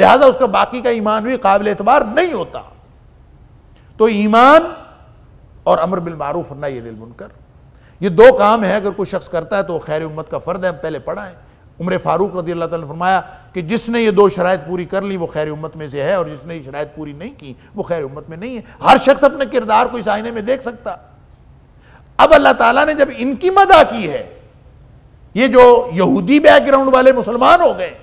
لہٰذا اس کا باقی کا ایمان بھی قابل اعتبار نہیں ہوتا۔ تو ایمان اور امر بالمعروف اور نہی عن المنکر، یہ دو کام ہیں، اگر کوئی شخص کرتا ہے تو خیر امت کا فرد ہے۔ ہم پہلے پڑھا ہے، عمر فاروق رضی اللہ تعالیٰ نے فرمایا کہ جس نے یہ دو شرائط پوری کر لی وہ خیر امت میں سے ہے، اور جس نے یہ شرائط پوری نہیں کی وہ خیر امت میں نہیں ہے۔ ہر شخص اپنے کردار کو اس آئینے میں دیکھ سکتا۔ اب اللہ تعالیٰ نے جب ان کی مدح کی ہے، یہ جو یہودی بیک گراؤنڈ والے مسلمان ہو گئے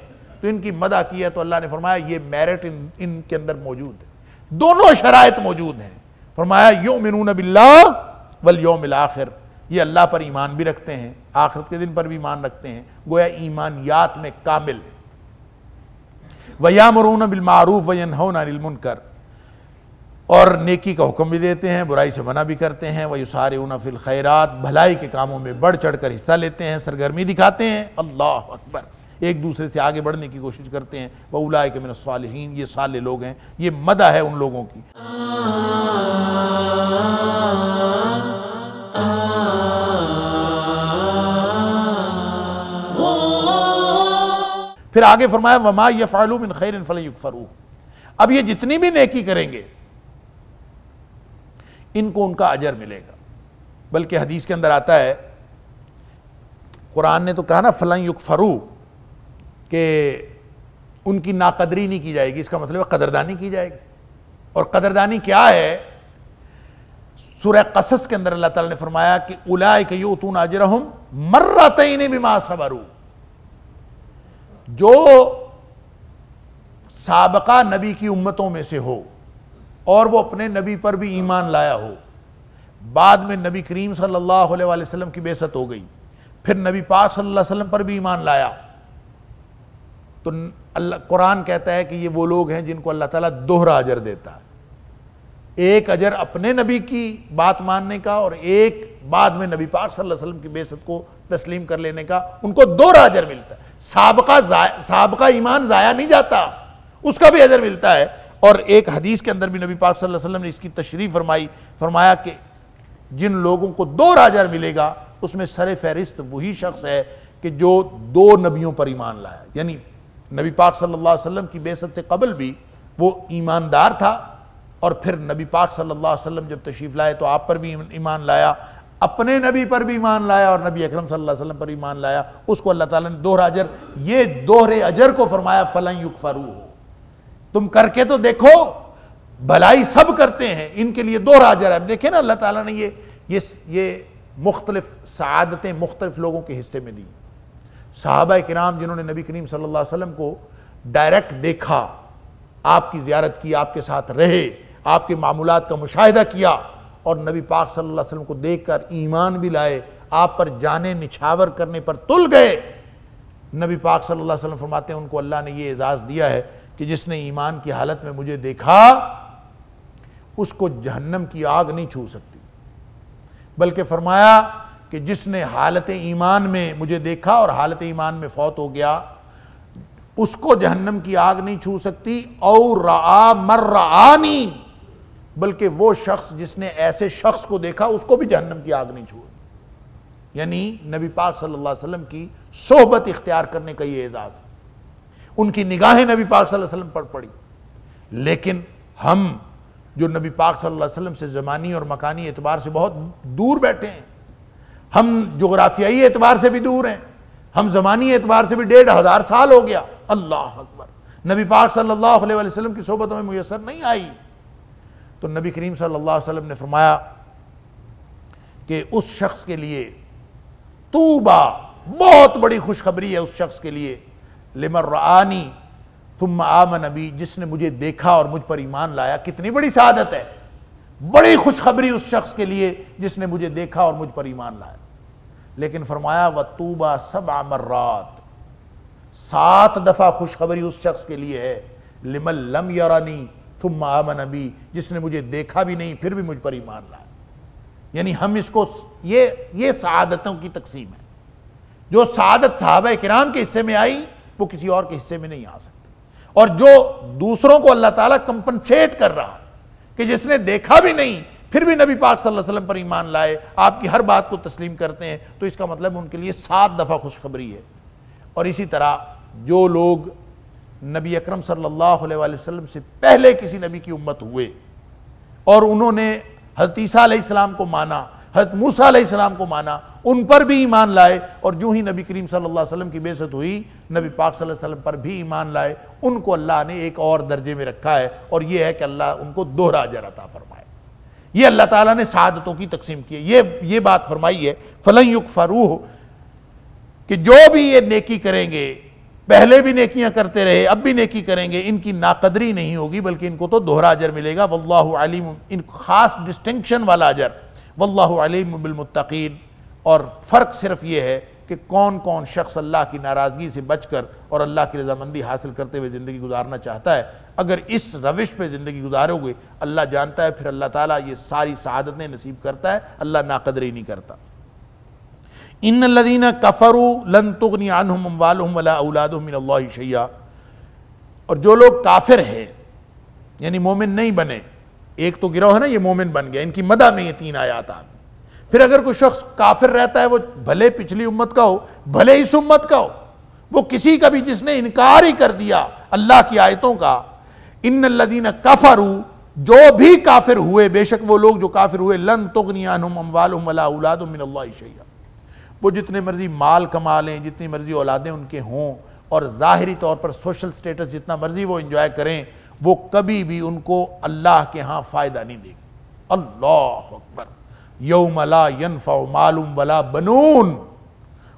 تو ان کی مدح کی ہے، تو اللہ نے فرمایا یہ میرٹ ان کے اندر موجود ہے، دونوں شرائط موجود ہیں۔ فرمایا یؤمنون باللہ والیوم الآخر، یہ اللہ پر ایمان بھی رکھتے ہیں، آخرت کے دن پر بھی ایمان رکھتے ہیں، گویا ایمانیات میں کامل۔ وَيَأْمُرُونَ بِالْمَعْرُوفِ وَيَنْهَوْنَ عَنِ الْمُنْكَرِ، اور نیکی کا حکم بھی دیتے ہیں، برائی سے منع بھی کرتے ہیں۔ وَيُسَارِعُونَ فِي الْخَيْرَاتِ، بھلائی کے کاموں میں بڑھ چڑھ کر حصہ لیتے ہیں، سرگرمی دکھاتے ہیں۔ اللہ اکبر، ایک دوسرے سے آگے بڑھنے کی کوشش کرتے ہیں۔ وَأُولَٰئِكَ مِنَ الصَّالِحِينَ، یہ صالح لوگ ہیں، یہ مدح ہے ان لوگوں کی۔ پھر آگے فرمایا وَمَا يَفْعَلُوا مِنْ خَيْرٍ فَلَن يُكْفَرُوهُ، اب یہ جتنی بھی نیکی کریں گے ان کو ان کا اجر ملے گا۔ بلکہ حدیث کے اندر آتا ہے، قرآن نے تو کہا نا فَلَن يُكْفَرُوهُ، کہ ان کی ناقدری نہیں کی جائے گی، اس کا مطلب ہے قدردانی کی جائے گی۔ اور قدردانی کیا ہے؟ سورہ قصص کے اندر اللہ تعالیٰ نے فرمایا کہ اولئک یؤتون اجرہم مرتین بما صبروا، جو سابقہ نبی کی امتوں میں سے ہو اور وہ اپنے نبی پر بھی ایمان لایا ہو، بعد میں نبی کریم صلی اللہ علیہ وآلہ وسلم کی بعثت ہو گئی، پھر نبی پاک صلی اللہ علیہ وسلم پر بھی ایمان لایا، تو اللہ قرآن کہتا ہے کہ یہ وہ لوگ ہیں جن کو اللہ تعالیٰ دوہرا اجر دیتا ہے، ایک اجر اپنے نبی کی بات ماننے کا اور ایک بعد میں نبی پاک صلی اللہ علیہ وسلم کی بعثت کو تسلیم کر لینے کا، ان کو دوہرا اجر ملتا ہے۔ سابقہ ایمان ضائع نہیں جاتا، اس کا بھی اجر ملتا ہے۔ اور ایک حدیث کے اندر بھی نبی پاک صلی اللہ علیہ وسلم نے اس کی تشریح فرمائی، فرمایا کہ جن لوگوں کو دوہرا اجر ملے گا اس میں سر فہرست وہی شخص ہے کہ جو دو نبیوں پر ایمان لایا، یعنی نبی پاک صلی اللہ علیہ وسلم کی بعثت سے قبل بھی وہ ایماندار تھا، اور پھر نبی پاک صلی اللہ علیہ وسلم جب تشریف لائے تو آپ پر بھی ایمان لایا، اپنے نبی پر بھی ایمان لایا اور نبی اکرم صلی اللہ علیہ وسلم پر ایمان لایا، اس کو اللہ تعالیٰ نے دوہرا اجر، یہ دوہرے اجر کو فرمایا فَلَن يُكْفَرُوهُ، تم کر کے تو دیکھو، بھلائی سب کرتے ہیں، ان کے لیے دوہرا اجر ہے۔ اب دیکھیں نا اللہ تعالیٰ نے یہ مختلف سعادتیں مختلف لوگوں کے حصے میں دی۔ صحابہ کرام جنہوں نے نبی کریم صلی اللہ علیہ وسلم کو ڈائریکٹ دیکھا، آپ کی زیارت کی، آپ کے ساتھ رہے، آپ کے معمولات کا مشاہدہ کیا، اور نبی پاک صلی اللہ علیہ وسلم کو دیکھ کر ایمان بھی لائے، آپ پر جانیں نچھاور کرنے پر تل گئے۔ نبی پاک صلی اللہ علیہ وسلم فرماتے ہیں ان کو اللہ نے یہ اعزاز دیا ہے کہ جس نے ایمان کی حالت میں مجھے دیکھا اس کو جہنم کی آگ نہیں چھو سکتی، بلکہ فرمایا کہ جس نے حالت ایمان میں مجھے دیکھا اور حالت ایمان میں فوت ہو گیا اس کو جہنم کی آگ نہیں چھو سکتی، اور رعا مر رعانی، بلکہ وہ شخص جس نے ایسے شخص کو دیکھا اس کو بھی جہنم کی آگ نہیں چھوئے۔ یعنی نبی پاک صلی اللہ علیہ وسلم کی صحبت اختیار کرنے کا یہ اعزاز، ان کی نگاہیں نبی پاک صلی اللہ علیہ وسلم پر پڑی۔ لیکن ہم جو نبی پاک صلی اللہ علیہ وسلم سے زمانی اور مکانی اعتبار سے بہت دور بیٹھے ہیں، ہم جغرافیائی اعتبار سے بھی دور ہیں، ہم زمانی اعتبار سے بھی 1500 سال ہو گیا، اللہ اکبر، نبی پاک صلی اللہ علیہ وسلم کی صحبت ہمیں میسر نہیں آئی۔ تو نبی کریم صلی اللہ علیہ وسلم نے فرمایا کہ اس شخص کے لیے طوبیٰ، بہت بڑی خوشخبری ہے اس شخص کے لیے، لمن رآنی ثم آمن بی، جس نے مجھے دیکھا اور مجھ پر ایمان لایا۔ کتنی بڑی سعادت ہے، بڑی خوشخبری اس شخص کے لیے جس نے مجھے دیکھا اور مجھ پر ایمان لایا۔ لیکن فرمایا وَطُوبَى 7 مرات، 7 دفعہ خوشخبری اس شخص کے لیے ہے، لمن لم یرانی ثم آمن بی، جس نے مجھے دیکھا بھی نہیں پھر بھی مجھ پر ایمان لایا۔ یعنی ہم اس کو یہ سعادتوں کی تقسیم ہے، جو سعادت صحابہ کرام کے حصے میں آئی وہ کسی اور کے حصے میں نہیں آ سکتی، اور جو دوسروں کو اللہ تعالیٰ کمپنسیٹ کر رہا کہ جس نے دیکھا بھی نہیں پھر بھی نبی پاک صلی اللہ علیہ وسلم پر ایمان لائے، آپ کی ہر بات کو تسلیم کرتے ہیں، تو اس کا مطلب ان کے لیے 7 دفعہ خوشخبری ہے۔ اور اسی طرح جو لوگ نبی اکرم صلی اللہ علیہ وآلہ وسلم سے پہلے کسی نبی کی امت ہوئے اور انہوں نے حضرت عیسیٰ علیہ السلام کو مانا، حضرت موسیٰ علیہ السلام کو مانا، ان پر بھی ایمان لائے، اور جو ہی نبی کریم صلی اللہ علیہ وسلم کی بعثت ہوئی نبی پاک صلی اللہ علیہ وسلم پر بھی ایمان لائے، ان کو اللہ نے ایک اور درجے میں رکھا ہے، اور یہ ہے کہ اللہ ان کو دوہرا اجر عطا فرمائے۔ یہ اللہ تعالیٰ نے سعادتوں کی تقسیم کی ہے، یہ بات فرمائی ہے فَلَن يُكْفَرُوهُ کہ جو بھی یہ نیکی کریں گے، پہلے بھی نیکیاں کرتے رہے، اب بھی نیکی کریں گے، ان کی ناقدری نہیں ہوگی بلکہ ان کو تو دوہرا اجر ملے گا۔ واللہ علیم، ان خاص ڈسٹنکشن والا اجر، واللہ علیم بالمتقین۔ اور فرق صرف یہ ہے کہ کون کون شخص اللہ کی ناراضگی سے بچ کر اور اللہ کی رضامندی حاصل کرتے ہوئے زندگی گزارنا چاہتا ہے۔ اگر اس روش پہ زندگی گزارو گے اللہ جانتا ہے، پھر اللہ تعالیٰ یہ ساری سعادتیں نصیب کرتا ہے، اللہ ناقدری نہیں کرتا۔ ان الذین کفروا لن تغنی عنہم اموالہم ولا اولادہم من اللہ شیئا، اور جو لوگ کافر ہیں یعنی مومن نہیں بنے، ایک تو گروہ ہے نا یہ مومن بن گیا، ان کی مدح میں یہ 3 آیات آ گئی۔ پھر اگر کوئی شخص کافر رہتا ہے، وہ بھلے پچھلی امت کا ہو بھلے اس امت کا ہو، وہ کسی کا بھی جس نے انکار ہی کر دیا اللہ کی آیتوں کا، ان الذین کفروا جو بھی کافر ہوئے، بے شک وہ لوگ جو کافر ہوئے، لن تغنی عنہم اموالہم ولا اولادہم من اللہ شیئا، وہ جتنے مرضی مال کما لیں، جتنی مرضی اولادیں ان کے ہوں، اور ظاہری طور پر سوشل سٹیٹس جتنا مرضی وہ انجوائے کریں، وہ کبھی بھی ان کو اللہ کے ہاں فائدہ نہیں دے گی۔ اللہ اکبر۔ یوم لا ینفع مال ولا بنون،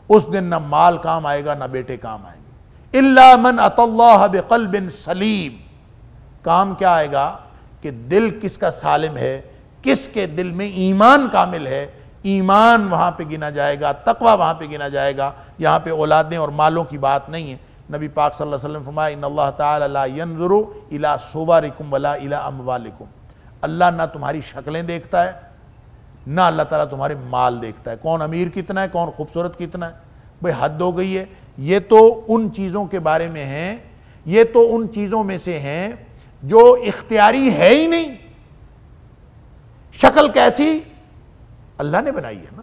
اس دن نہ مال کام آئے گا نہ بیٹے کام آئیں گے، الا من اتی اللہ بقلب سلیم۔ کام کیا آئے گا کہ دل کس کا سالم ہے، کس کے دل میں ایمان کامل ہے، ایمان وہاں پہ گنا جائے گا، تقوی وہاں پہ گنا جائے گا، یہاں پہ اولادیں اور مالوں کی بات نہیں ہے۔ نبی پاک صلی اللہ علیہ وسلم فرمایا ان اللہ تعالی لا ينظر الى صورکم ولا الى اموالکم، اللہ نہ تمہاری شکلیں دیکھتا ہے نہ اللہ تعالیٰ تمہارے مال دیکھتا ہے، کون امیر کتنا ہے، کون خوبصورت کتنا ہے، بھئی حد ہو گئی ہے۔ یہ تو ان چیزوں کے بارے میں ہیں، یہ تو ان چیزوں میں سے ہیں جو اختیاری ہے ہی نہیں۔ شکل کیسی اللہ نے بنائی ہے نا،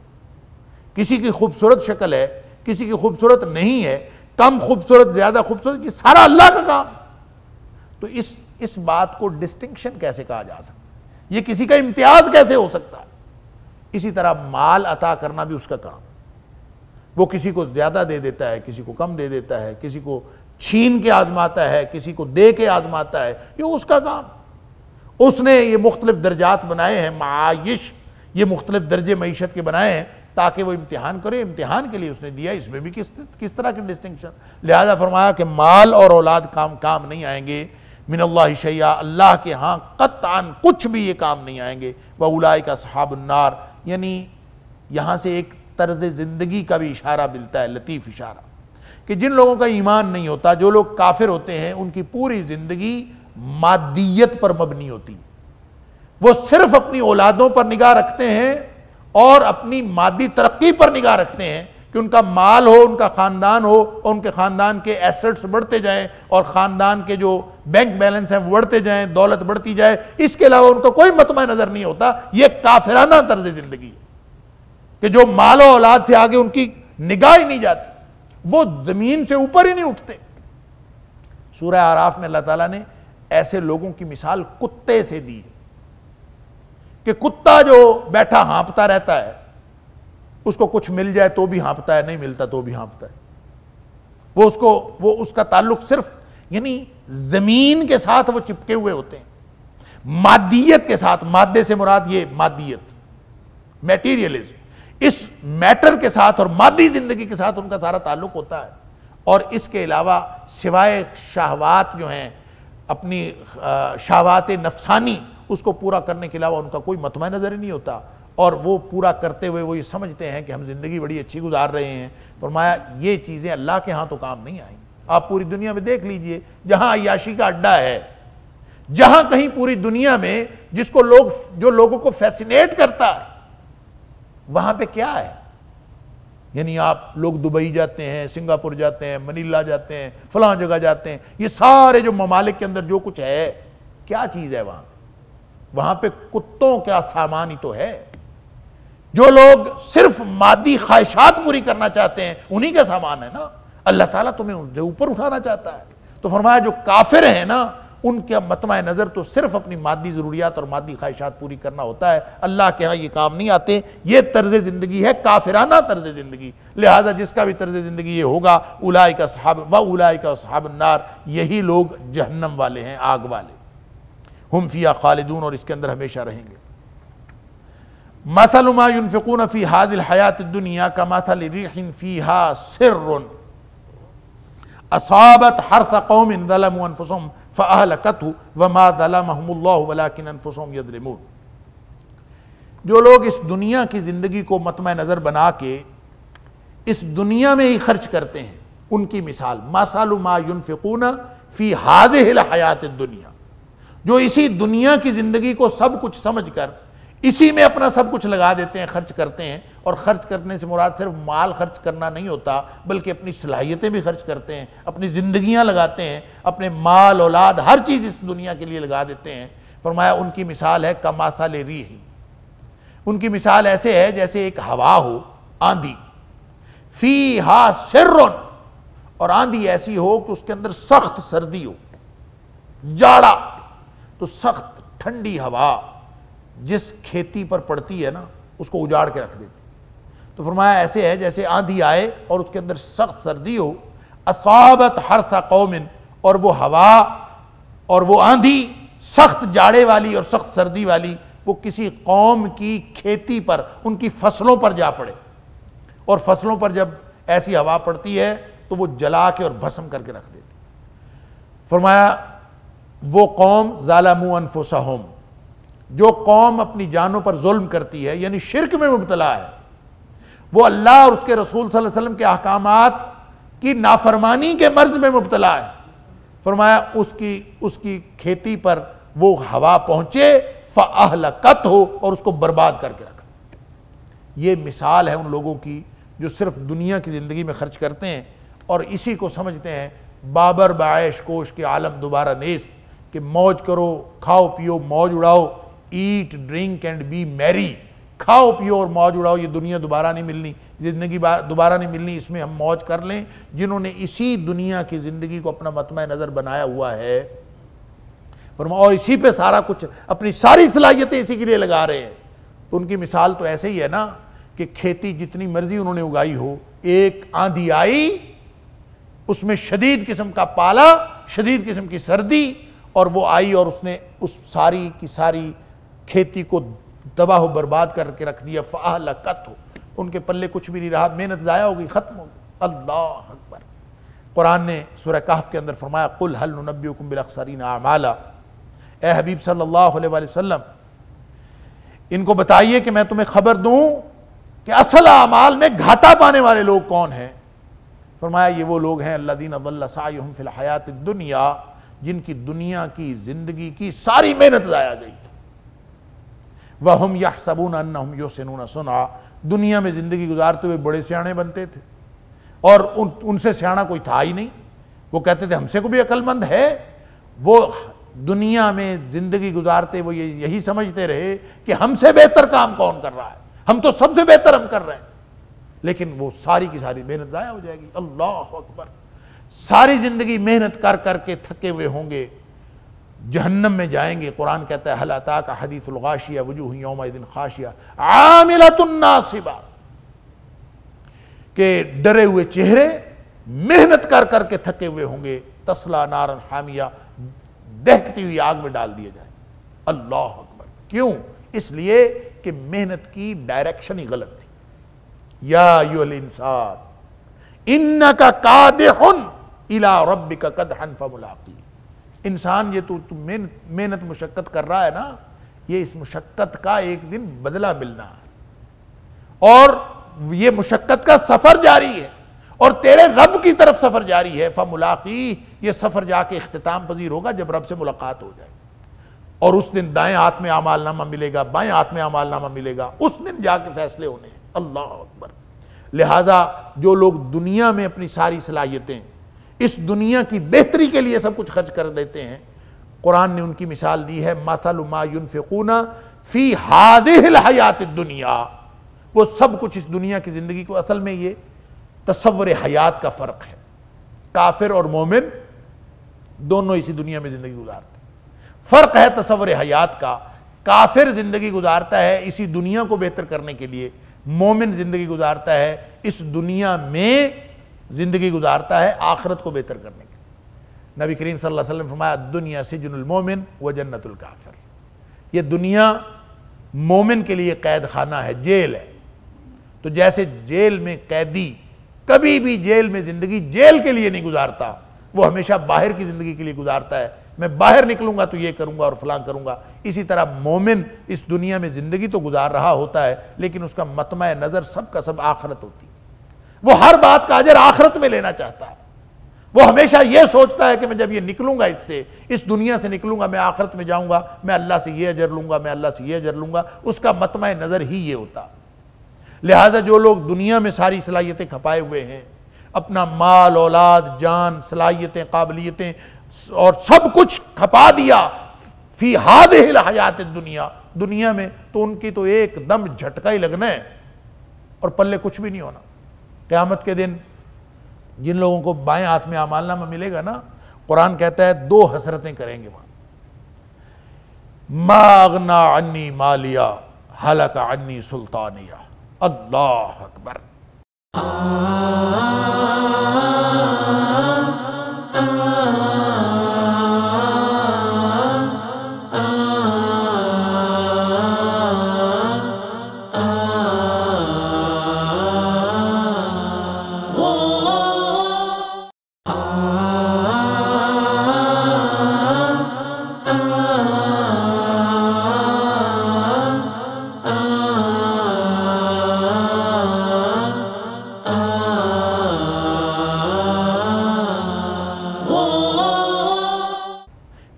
کسی کی خوبصورت شکل ہے، کسی کی خوبصورت نہیں ہے، کم خوبصورت زیادہ خوبصورت، یہ سارا اللہ کا کام۔ تو اس بات کو ڈسٹنکشن کیسے کہا جا سکتا، یہ کسی کا امتیاز کیسے ہو سکتا ہے؟ اسی طرح مال عطا کرنا بھی اس کا کام، وہ کسی کو زیادہ دے دیتا ہے، کسی کو کم دے دیتا ہے، کسی کو چھین کے آزماتا ہے، کسی کو دے کے آزماتا ہے، یہ اس کا کام۔ اس نے یہ مختلف درجات بنائے ہیں، معایش، یہ مختلف درجے معیشت کے بنائے ہیں تاکہ وہ امتحان کرے، امتحان کے لیے اس نے دیا، اس میں بھی کس طرح کی ڈسٹنکشن۔ لہذا فرمایا کہ مال اور اولاد کام نہیں آئیں گے، من اللہ شیئا، اللہ کے ہاں قطعاً کچھ بھی یہ کام نہیں آئیں گے۔ وَأُولَئِكَ أَصْحَابُ النَّارِ، یعنی یہاں سے ایک طرز زندگی کا بھی اشارہ ملتا ہے، لطیف اشارہ، کہ جن لوگوں کا ایمان نہیں ہوتا، جو لوگ کافر ہوتے ہیں، ان کی پوری زندگی مادیت پر مبنی ہوتی ہے، وہ صرف اپنی اولادوں پر نگاہ رکھتے ہیں اور اپنی مادی ترقی پر نگاہ رکھتے ہیں کہ ان کا مال ہو، ان کا خاندان ہو، اور ان کے خاندان کے ایسٹس بڑھتے جائیں اور خاندان کے جو بینک بیلنس ہیں وہ بڑھتے جائیں، دولت بڑھتی جائے، اس کے علاوہ ان کو کوئی مطمع نظر نہیں ہوتا۔ یہ کافرانہ طرز زندگی ہے کہ جو مال و اولاد سے آگے ان کی نگاہ ہی نہیں جاتی، وہ زمین سے اوپر ہی نہیں اٹھتے۔ سورہ اعراف میں اللہ تعالیٰ نے ایسے لوگوں کی مثال کتے سے دی کہ کتا جو بیٹھا ہانپتا رہتا ہے، اس کو کچھ مل جائے تو بھی ہانپتا ہے، نہیں ملتا تو بھی ہانپتا ہے، وہ اس کا تعلق صرف یعنی زمین کے ساتھ وہ چپکے ہوئے ہوتے ہیں، مادیت کے ساتھ، مادے سے مراد یہ مادیت، میٹیریلزم، اس میٹر کے ساتھ اور مادی زندگی کے ساتھ ان کا سارا تعلق ہوتا ہے، اور اس کے علاوہ سوائے شہوات جو ہیں، اپنی شہوات نفسانی، اس کو پورا کرنے کے علاوہ ان کا کوئی مطمع نظر ہی نہیں ہوتا، اور وہ پورا کرتے ہوئے وہ یہ سمجھتے ہیں کہ ہم زندگی بڑی اچھی گزار رہے ہیں۔ فرمایا یہ چیزیں اللہ کے ہاں تو کام نہیں آئیں۔ آپ پوری دنیا میں دیکھ لیجئے، جہاں عیاشی کا اڈا ہے، جہاں کہیں پوری دنیا میں جو لوگوں کو فیسینیٹ کرتا ہے، وہاں پہ کیا ہے؟ یعنی آپ لوگ دبئی جاتے ہیں، سنگاپور جاتے ہیں، منیلا جاتے ہیں، فلاں جگہ جاتے ہیں، یہ سارے جو ممالک کے اندر جو کچھ ہے، کیا چیز ہے وہاں پہ کتوں کا سامان ہی تو ہے۔ جو لوگ صرف مادی خواہشات پوری کرنا چاہتے ہیں، انہی کا سامان ہے نا۔ اللہ تعالیٰ تمہیں ان سے اوپر اٹھانا چاہتا ہے، تو فرمایا جو کافر ہیں نا ان کا مطمع نظر تو صرف اپنی مادی ضروریات اور مادی خواہشات پوری کرنا ہوتا ہے، اللہ کے ہاں یہ کام نہیں آتے. یہ طرز زندگی ہے کافرانہ طرز زندگی. لہٰذا جس کا بھی طرز زندگی یہ ہوگا اولئک اصحاب اولئک اصحاب النار، یہی لوگ جہنم والے ہیں، آگ والے. ہم فیہا خالدون، اور اس کے اندر ہمیشہ رہیں گے. مثل ما ينفقون في هذه الحیات الدنیا كمثل ريح فيها سر اصابت حرث قوم ظلموا انفسهم فاهلكته وما ظلمهم الله ولكن انفسهم يظلمون. جو لوگ اس دنیا کی زندگی کو مطمع نظر بنا کے اس دنیا میں ہی خرچ کرتے ہیں، ان کی مثال مثل ما ينفقون في هذه الحیات الدنیا، جو اسی دنیا کی زندگی کو سب کچھ سمجھ کر اسی میں اپنا سب کچھ لگا دیتے ہیں، خرچ کرتے ہیں. اور خرچ کرنے سے مراد صرف مال خرچ کرنا نہیں ہوتا، بلکہ اپنی صلاحیتیں بھی خرچ کرتے ہیں، اپنی زندگیاں لگاتے ہیں، اپنے مال اولاد ہر چیز اس دنیا کے لیے لگا دیتے ہیں. فرمایا ان کی مثال ہے کمثل ریح، ان کی مثال ایسے ہے جیسے ایک ہوا ہو، آندھی، فیہا سر، اور آندھی ایسی ہو کہ اس کے اندر سخت سردی ہو، جاڑا. تو سخت ٹھنڈی ہوا جس کھیتی پر پڑتی ہے نا اس کو اجاڑ کے رکھ دیتی. تو فرمایا ایسے ہے جیسے آندھی آئے اور اس کے اندر سخت سردی ہو. اصابت حرث قوم، اور وہ ہوا اور وہ آندھی سخت جاڑے والی اور سخت سردی والی وہ کسی قوم کی کھیتی پر، ان کی فصلوں پر جا پڑے. اور فصلوں پر جب ایسی ہوا پڑتی ہے تو وہ جلا کے اور بھسم کر کے رکھ دیتی. فرمایا وہ قوم ظالموا انفسہم، جو قوم اپنی جانوں پر ظلم کرتی ہے یعنی شرک میں مبتلا ہے، وہ اللہ اور اس کے رسول صلی اللہ علیہ وسلم کے احکامات کی نافرمانی کے مرض میں مبتلا ہے. فرمایا اس کی کھیتی پر وہ ہوا پہنچے فَأَهْلَكَتْهُ، اور اس کو برباد کر کے رکھ. یہ مثال ہے ان لوگوں کی جو صرف دنیا کی زندگی میں خرچ کرتے ہیں اور اسی کو سمجھتے ہیں بابر بعیش کوش کے عالم دوبارہ نیست، کہ موج کرو، کھاؤ پیو، موج اڑاؤ، ایٹ ڈرنک اینڈ بی میری، کھاؤ پیو اور موج اڑاؤ، یہ دنیا دوبارہ نہیں ملنی، زندگی دوبارہ نہیں ملنی، اس میں ہم موج کر لیں. جنہوں نے اسی دنیا کی زندگی کو اپنا مطمع نظر بنایا ہوا ہے اور اسی پہ سارا کچھ اپنی ساری صلاحیتیں اسی کے لیے لگا رہے ہیں، تو ان کی مثال تو ایسے ہی ہے نا کہ کھیتی جتنی مرضی انہوں نے اگائی ہو، ایک آندھی آئی، اس میں شدید قسم کا پالا، شدید قسم کی سردی، اور وہ آئی اور اس نے اس ساری کی ساری کھیتی کو تباہ و برباد کر کے رکھ دیا. فَأَهْلَكَتْهُ، ان کے پلے کچھ بھی نہیں رہا، محنت ضائع ہو گئی، ختم ہو گئی. اللہ اکبر. قرآن نے سورہ کہف کے اندر فرمایا قُلْ هَلْ نُنَبِّئُكُمْ بِالْأَخْسَرِينَ أَعْمَالًا، اے حبیب صلی اللہ علیہ وآلہ وسلم ان کو بتائیے کہ میں تمہیں خبر دوں کہ اصل اعمال میں گھاٹا پانے والے لوگ کون ہیں. فرمایا یہ وہ لوگ ہیں الذین ضل سعیہم فی الحیات الدنیا، جن کی دنیا کی زندگی کی ساری محنت ضائع گئی. وَهُمْ يَحْسَبُونَ أَنَّهُمْ يُحْسِنُونَ صُنْعًا، دنیا میں زندگی گزارتے ہوئے بڑے سیانے بنتے تھے اور ان سے سیانا کوئی تھا ہی نہیں. وہ کہتے تھے ہم سے کو بھی عقل مند ہے. وہ دنیا میں زندگی گزارتے وہ یہی سمجھتے رہے کہ ہم سے بہتر کام کون کر رہا ہے، ہم تو سب سے بہتر ہم کر رہے ہیں. لیکن وہ ساری کی ساری محنت ضائع ہو جائے گی. اللہ اکبر. ساری زندگی محنت کر کر کے تھکے ہوئے ہوں گے، جہنم میں جائیں گے. قرآن کہتا ہے هل اتاک حدیث الغاشیہ وجوہ یومئذ خاشیہ عاملۃ ناصبہ، کہ ڈرے ہوئے چہرے محنت کر کر کے تھکے ہوئے ہوں گے. تصلی نارا حامیہ، دہکتی ہوئی آگ میں ڈال دیا جائے. اللہ اکبر. کیوں؟ اس لیے کہ محنت کی ڈائریکشن ہی غلط تھی. یا ایھا الانسان انک کادح الی ربک کدحا فملاقیہ. انسان یہ تو محنت مشقت کر رہا ہے نا، یہ اس مشقت کا ایک دن بدلہ ملنا ہے، اور یہ مشقت کا سفر جاری ہے اور تیرے رب کی طرف سفر جاری ہے. فملاقیہ، یہ سفر جا کے اختتام پذیر ہوگا جب رب سے ملاقات ہو جائے، اور اس دن دائیں ہاتھ میں اعمال نامہ ملے گا، بائیں ہاتھ میں اعمال نامہ ملے گا. اس دن جا کے فیصلے ہونے ہیں. اللہ اکبر. لہٰذا جو لوگ دنیا میں اپنی ساری صلاحیتیں اس دنیا کی بہتری کے لیے سب کچھ خرچ کر دیتے ہیں، قرآن نے ان کی مثال دی ہے مثل ما ينفقون فی هذه الحیات الدنیا. وہ سب کچھ اس دنیا کی زندگی کو، اصل میں یہ تصور حیات کا فرق ہے. کافر اور مومن دونوں اسی دنیا میں زندگی گزارتے ہیں۔ فرق ہے تصور حیات کا، کافر زندگی گزارتا ہے اسی دنیا کو بہتر کرنے کے لیے، مومن زندگی گزارتا ہے اس دنیا میں زندگی گزارتا ہے آخرت کو بہتر کرنے کے لیے۔ نبی کریم صلی اللہ علیہ وسلم فرمایا دنیا سجن المومن و جنت الکافر، یہ دنیا مومن کے لیے قید خانہ ہے، جیل ہے۔ تو جیسے جیل میں قیدی کبھی بھی جیل میں زندگی جیل کے لیے نہیں گزارتا، وہ ہمیشہ باہر کی زندگی کے لیے گزارتا ہے، میں باہر نکلوں گا تو یہ کروں گا اور فلاں کروں گا۔ اسی طرح مومن اس دنیا میں زندگی تو گزار رہا ہوتا ہے لیکن اس کا مطمع نظر سب کا سب آخرت ہوتی ہے، وہ ہر بات کا اجر آخرت میں لینا چاہتا ہے، وہ ہمیشہ یہ سوچتا ہے کہ میں جب یہ نکلوں گا اس دنیا سے نکلوں گا، میں آخرت میں جاؤں گا، میں اللہ سے یہ اجر لوں گا، میں اللہ سے یہ اجر لوں گا، اس کا مطمع نظر ہی یہ ہوتا۔ لہٰذا جو لوگ دنیا میں ساری صلاحیتیں کھپائے ہوئے ہیں، اپنا مال، اولاد، جان، صلاحیتیں، قابلیتیں اور سب کچھ کھپا دیا فی ہذہ الحیات الدنیا، دنیا میں، تو ان کی تو ایک دم جھٹکا ہی لگنا ہے اور پلے کچھ بھی نہیں ہونا۔ قیامت کے دن جن لوگوں کو بائیں ہاتھ میں اعمال نامہ ملے گا نا، قرآن کہتا ہے دو حسرتیں کریں گے وہاں، ما اغنا عنی مالیہ ہلک عنی سلطانیہ۔ اللہ اکبر۔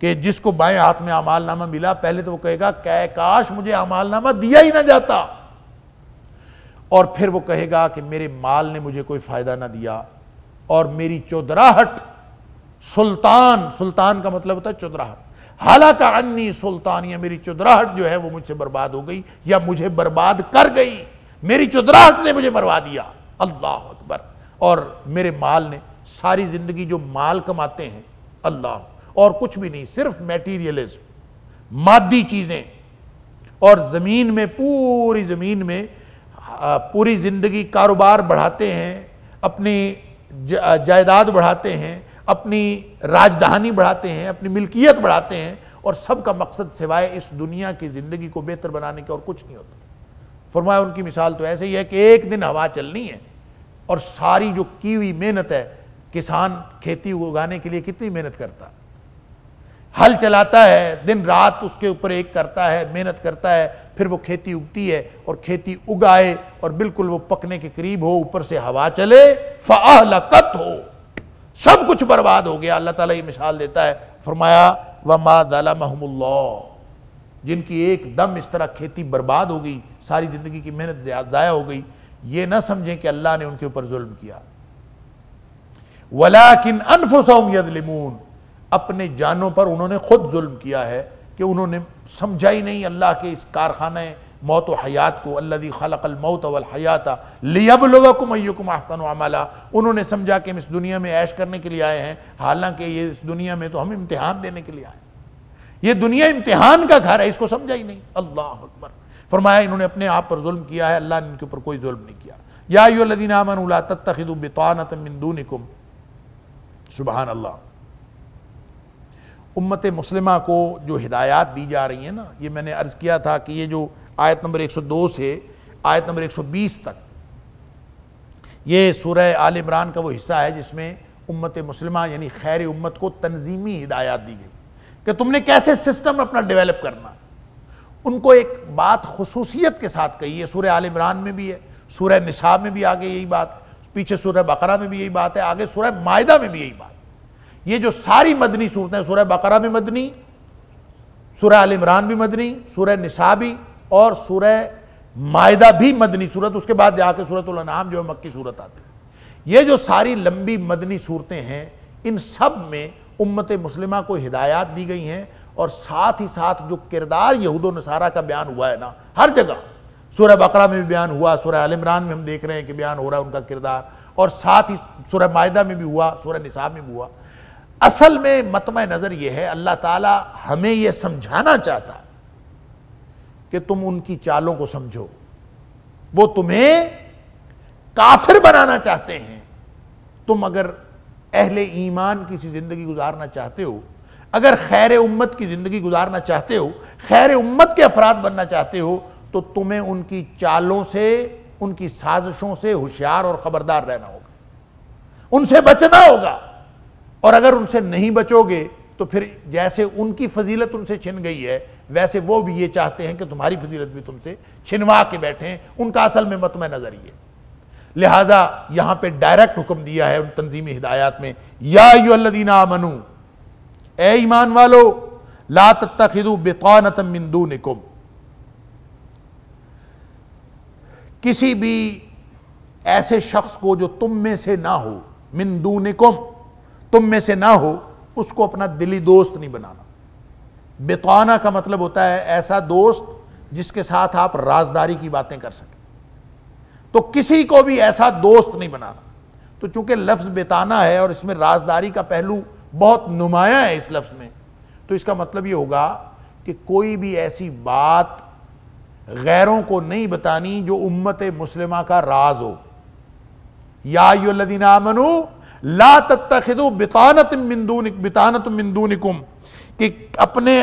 کہ جس کو بائیں ہاتھ میں اعمال نامہ ملا، پہلے تو وہ کہے گا کہ کاش مجھے اعمال نامہ دیا ہی نہ جاتا، اور پھر وہ کہے گا کہ میرے مال نے مجھے کوئی فائدہ نہ دیا، اور میری چودراہٹ، سلطان کا مطلب ہوتا ہے چودراہٹ، ہلاک عنی سلطانیہ، میری چودراہٹ جو ہے وہ مجھ سے برباد ہو گئی یا مجھے برباد کر گئی، میری چودراہٹ نے مجھے مروا دیا۔ اللہ اکبر۔ اور میرے مال نے، ساری زندگی جو مال کماتے ہیں، اللہ، اور کچھ بھی نہیں، صرف میٹیریلزم، مادی چیزیں، اور زمین میں، پوری زمین میں پوری زندگی کاروبار بڑھاتے ہیں، اپنی جائیداد بڑھاتے ہیں، اپنی راجدھانی بڑھاتے ہیں، اپنی ملکیت بڑھاتے ہیں، اور سب کا مقصد سوائے اس دنیا کی زندگی کو بہتر بنانے کے اور کچھ نہیں ہوتا۔ فرمایا ان کی مثال تو ایسے ہی ہے کہ ایک دن ہوا چلنی ہے، اور ساری جو کی ہوئی محنت ہے، کسان کھیتی اگانے کے لیے کتنی محنت کرتا ہے، ہل چلاتا ہے، دن رات اس کے اوپر ایک کرتا ہے، محنت کرتا ہے، پھر وہ کھیتی اگتی ہے، اور کھیتی اگائے اور بالکل وہ پکنے کے قریب ہو، اوپر سے ہوا چلے، فَأَهْلَكَتْ ہو، سب کچھ برباد ہو گیا۔ اللہ تعالیٰ یہ مثال دیتا ہے، فرمایا وَمَا ظَلَمَهُمُ اللَّهُ، جن کی ایک دم اس طرح کھیتی برباد ہو گئی، ساری زندگی کی محنت ضائع ہو گئی، یہ نہ سمجھیں کہ اللہ نے ان کے اوپر ظلم کیا، وَلَكِنْ أَنفُسَهُمْ يَظْلِمُونَ، اپنے جانوں پر انہوں نے خود ظلم کیا ہے کہ انہوں نے سمجھا ہی نہیں اللہ کے اس کارخانہ موت و حیات کو، الذی خلق الموت والحیات لیبلوکم ایکم احسن عملا، انہوں نے سمجھا کہ ہم اس دنیا میں عیش کرنے کے لیے آئے ہیں، حالانکہ یہ اس دنیا میں تو ہم امتحان دینے کے لیے آئے ہیں، یہ دنیا امتحان کا گھر ہے، اس کو سمجھا ہی نہیں۔ اللہ اکبر۔ فرمایا انہوں نے اپنے آپ پر ظلم کیا ہے، اللہ نے ان کے اوپر کوئی ظلم نہیں کیا۔ یا ایھا الذین آمنوا لا تتخذوا بطانۃ من دونکم، سبحان اللہ۔ امت مسلمہ کو جو ہدایات دی جا رہی ہیں نا، یہ میں نے عرض کیا تھا کہ یہ جو آیت نمبر 102 سے آیت نمبر 120 تک، یہ سورہ آل عمران کا وہ حصہ ہے جس میں امت مسلمہ یعنی خیر امت کو تنظیمی ہدایات دی گئی کہ تم نے کیسے سسٹم اپنا ڈیولپ کرنا۔ ان کو ایک بات خصوصیت کے ساتھ کہی ہے، سورہ آل عمران میں بھی ہے، سورہ نساء میں بھی آگے یہی بات ہے، پیچھے سورہ بقرہ میں بھی یہی بات ہے، آگے سورہ مائدہ میں بھی یہی بات ہے۔ یہ جو ساری مدنی صورتیں، سورہ بقرہ بھی مدنی، سورہ آل عمران بھی مدنی، سورہ نساء بھی، اور سورہ مائدہ بھی مدنی صورت، اس کے بعد جا کے سورۃ الانعام جو مکی صورت آتی ہے۔ یہ جو ساری لمبی مدنی صورتیں ہیں، ان سب میں امت مسلمہ کو ہدایات دی گئی ہیں، اور ساتھ ہی ساتھ جو کردار یہود و نصارہ کا بیان ہوا ہے نا، ہر جگہ سورہ بقرہ میں بھی بیان ہوا، سورہ آل عمران میں ہم دیکھ رہے ہیں کہ بیان ہو رہا ہے ان کا کردار، اور ساتھ ہی سورہ مائدہ میں بھی ہوا، سورہ نساء میں بھی ہوا۔ اصل میں مطمع نظر یہ ہے، اللہ تعالیٰ ہمیں یہ سمجھانا چاہتا کہ تم ان کی چالوں کو سمجھو. وہ تمہیں کافر بنانا چاہتے ہیں. تم اگر اہل ایمان کی سی زندگی گزارنا چاہتے ہو، اگر خیر امت کی زندگی گزارنا چاہتے ہو، خیر امت کے افراد بننا چاہتے ہو، تو تمہیں ان کی چالوں سے، ان کی سازشوں سے ہوشیار اور خبردار رہنا ہوگا، ان سے بچنا ہوگا. اور اگر ان سے نہیں بچو گے تو پھر جیسے ان کی فضیلت ان سے چھن گئی ہے، ویسے وہ بھی یہ چاہتے ہیں کہ تمہاری فضیلت بھی تم سے چھنوا کے بیٹھیں. ان کا اصل میں مطمع نظر یہ. لہٰذا یہاں پہ ڈائریکٹ حکم دیا ہے ان تنظیمی ہدایات میں، یا ایھا الذین آمنو، اے ایمان والو، لا تتخذوا بطانۃ من دونکم، کسی بھی ایسے شخص کو جو تم میں سے نہ ہو، من دونکم، تم میں سے نہ ہو، اس کو اپنا دلی دوست نہیں بنانا. بطانہ کا مطلب ہوتا ہے ایسا دوست جس کے ساتھ آپ رازداری کی باتیں کر سکیں. تو کسی کو بھی ایسا دوست نہیں بنانا. تو چونکہ لفظ بطانہ ہے اور اس میں رازداری کا پہلو بہت نمایاں ہے اس لفظ میں، تو اس کا مطلب یہ ہوگا کہ کوئی بھی ایسی بات غیروں کو نہیں بتانی جو امت مسلمہ کا راز ہو. یا ایھا الذین آمنو لا تتخذوا بطانۃ من دونکم، کہ اپنے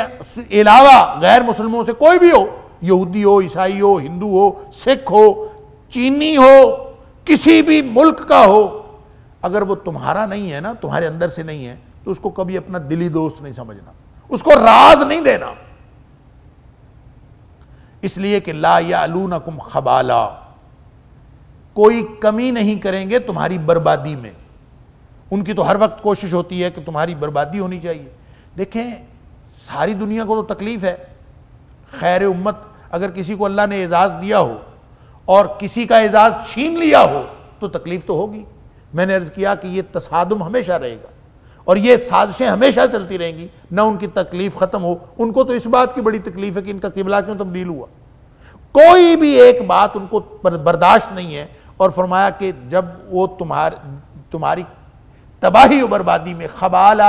علاوہ غیر مسلموں سے کوئی بھی ہو، یہودی ہو، عیسائی ہو، ہندو ہو، سکھ ہو، چینی ہو، کسی بھی ملک کا ہو، اگر وہ تمہارا نہیں ہے نا، تمہارے اندر سے نہیں ہے، تو اس کو کبھی اپنا دلی دوست نہیں سمجھنا، اس کو راز نہیں دینا. اس لیے کہ لا یعلونکم خبالا، کوئی کمی نہیں کریں گے تمہاری بربادی میں. ان کی تو ہر وقت کوشش ہوتی ہے کہ تمہاری بربادی ہونی چاہیے. دیکھیں ساری دنیا کو تو تکلیف ہے. خیر امت اگر کسی کو اللہ نے اعزاز دیا ہو اور کسی کا اعزاز چھین لیا ہو تو تکلیف تو ہوگی. میں نے عرض کیا کہ یہ تصادم ہمیشہ رہے گا اور یہ سازشیں ہمیشہ چلتی رہیں گی، نہ ان کی تکلیف ختم ہو. ان کو تو اس بات کی بڑی تکلیف ہے کہ ان کا قبلہ کیوں تبدیل ہوا. کوئی بھی ایک بات ان کو برداشت نہیں ہے. اور فرمایا کہ جب وہ تمہاری تباہی و بربادی میں، خبال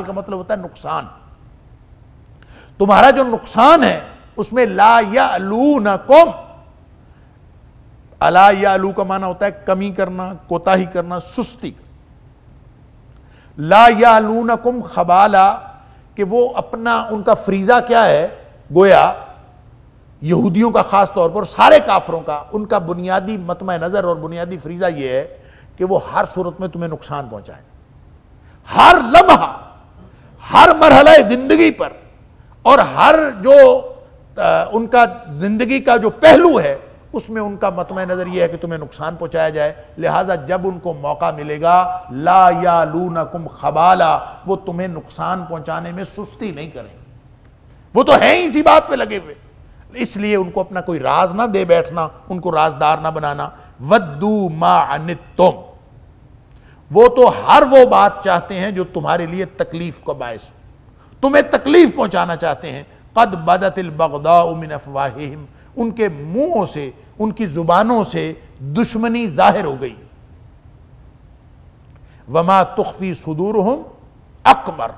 کا مطلب ہوتا ہے نقصان، تمہارا جو نقصان ہے اس میں لا یعلونکم، الا یعلو کا معنی ہوتا ہے کمی کرنا، کوتاہی کرنا، سستی کرنا. لا یعلونکم خبالا، کہ وہ اپنا، ان کا فریضہ کیا ہے، گویا یہودیوں کا خاص طور پر، سارے کافروں کا، ان کا بنیادی مطمع نظر اور بنیادی فریضہ یہ ہے کہ وہ ہر صورت میں تمہیں نقصان پہنچائیں. ہر لمحہ، ہر مرحلہ زندگی پر، اور ہر جو ان کا زندگی کا جو پہلو ہے اس میں ان کا مطمع نظر یہ ہے کہ تمہیں نقصان پہنچایا جائے. لہٰذا جب ان کو موقع ملے گا، لا یعلونکم خبالا، وہ تمہیں نقصان پہنچانے میں سستی نہیں کریں گے. وہ تو ہیں ہی اسی بات پہ لگے ہوئے. اس لیے ان کو اپنا کوئی راز نہ دے بیٹھنا، ان کو رازدار نہ بنانا. ودوا ما عنتم، وہ تو ہر وہ بات چاہتے ہیں جو تمہارے لیے تکلیف کا باعث ہو، تمہیں تکلیف پہنچانا چاہتے ہیں. قد بدت البغضاء من افواہہم، ان کے منہوں سے، ان کی زبانوں سے دشمنی ظاہر ہو گئی. وما تخفی صدورہم اکبر،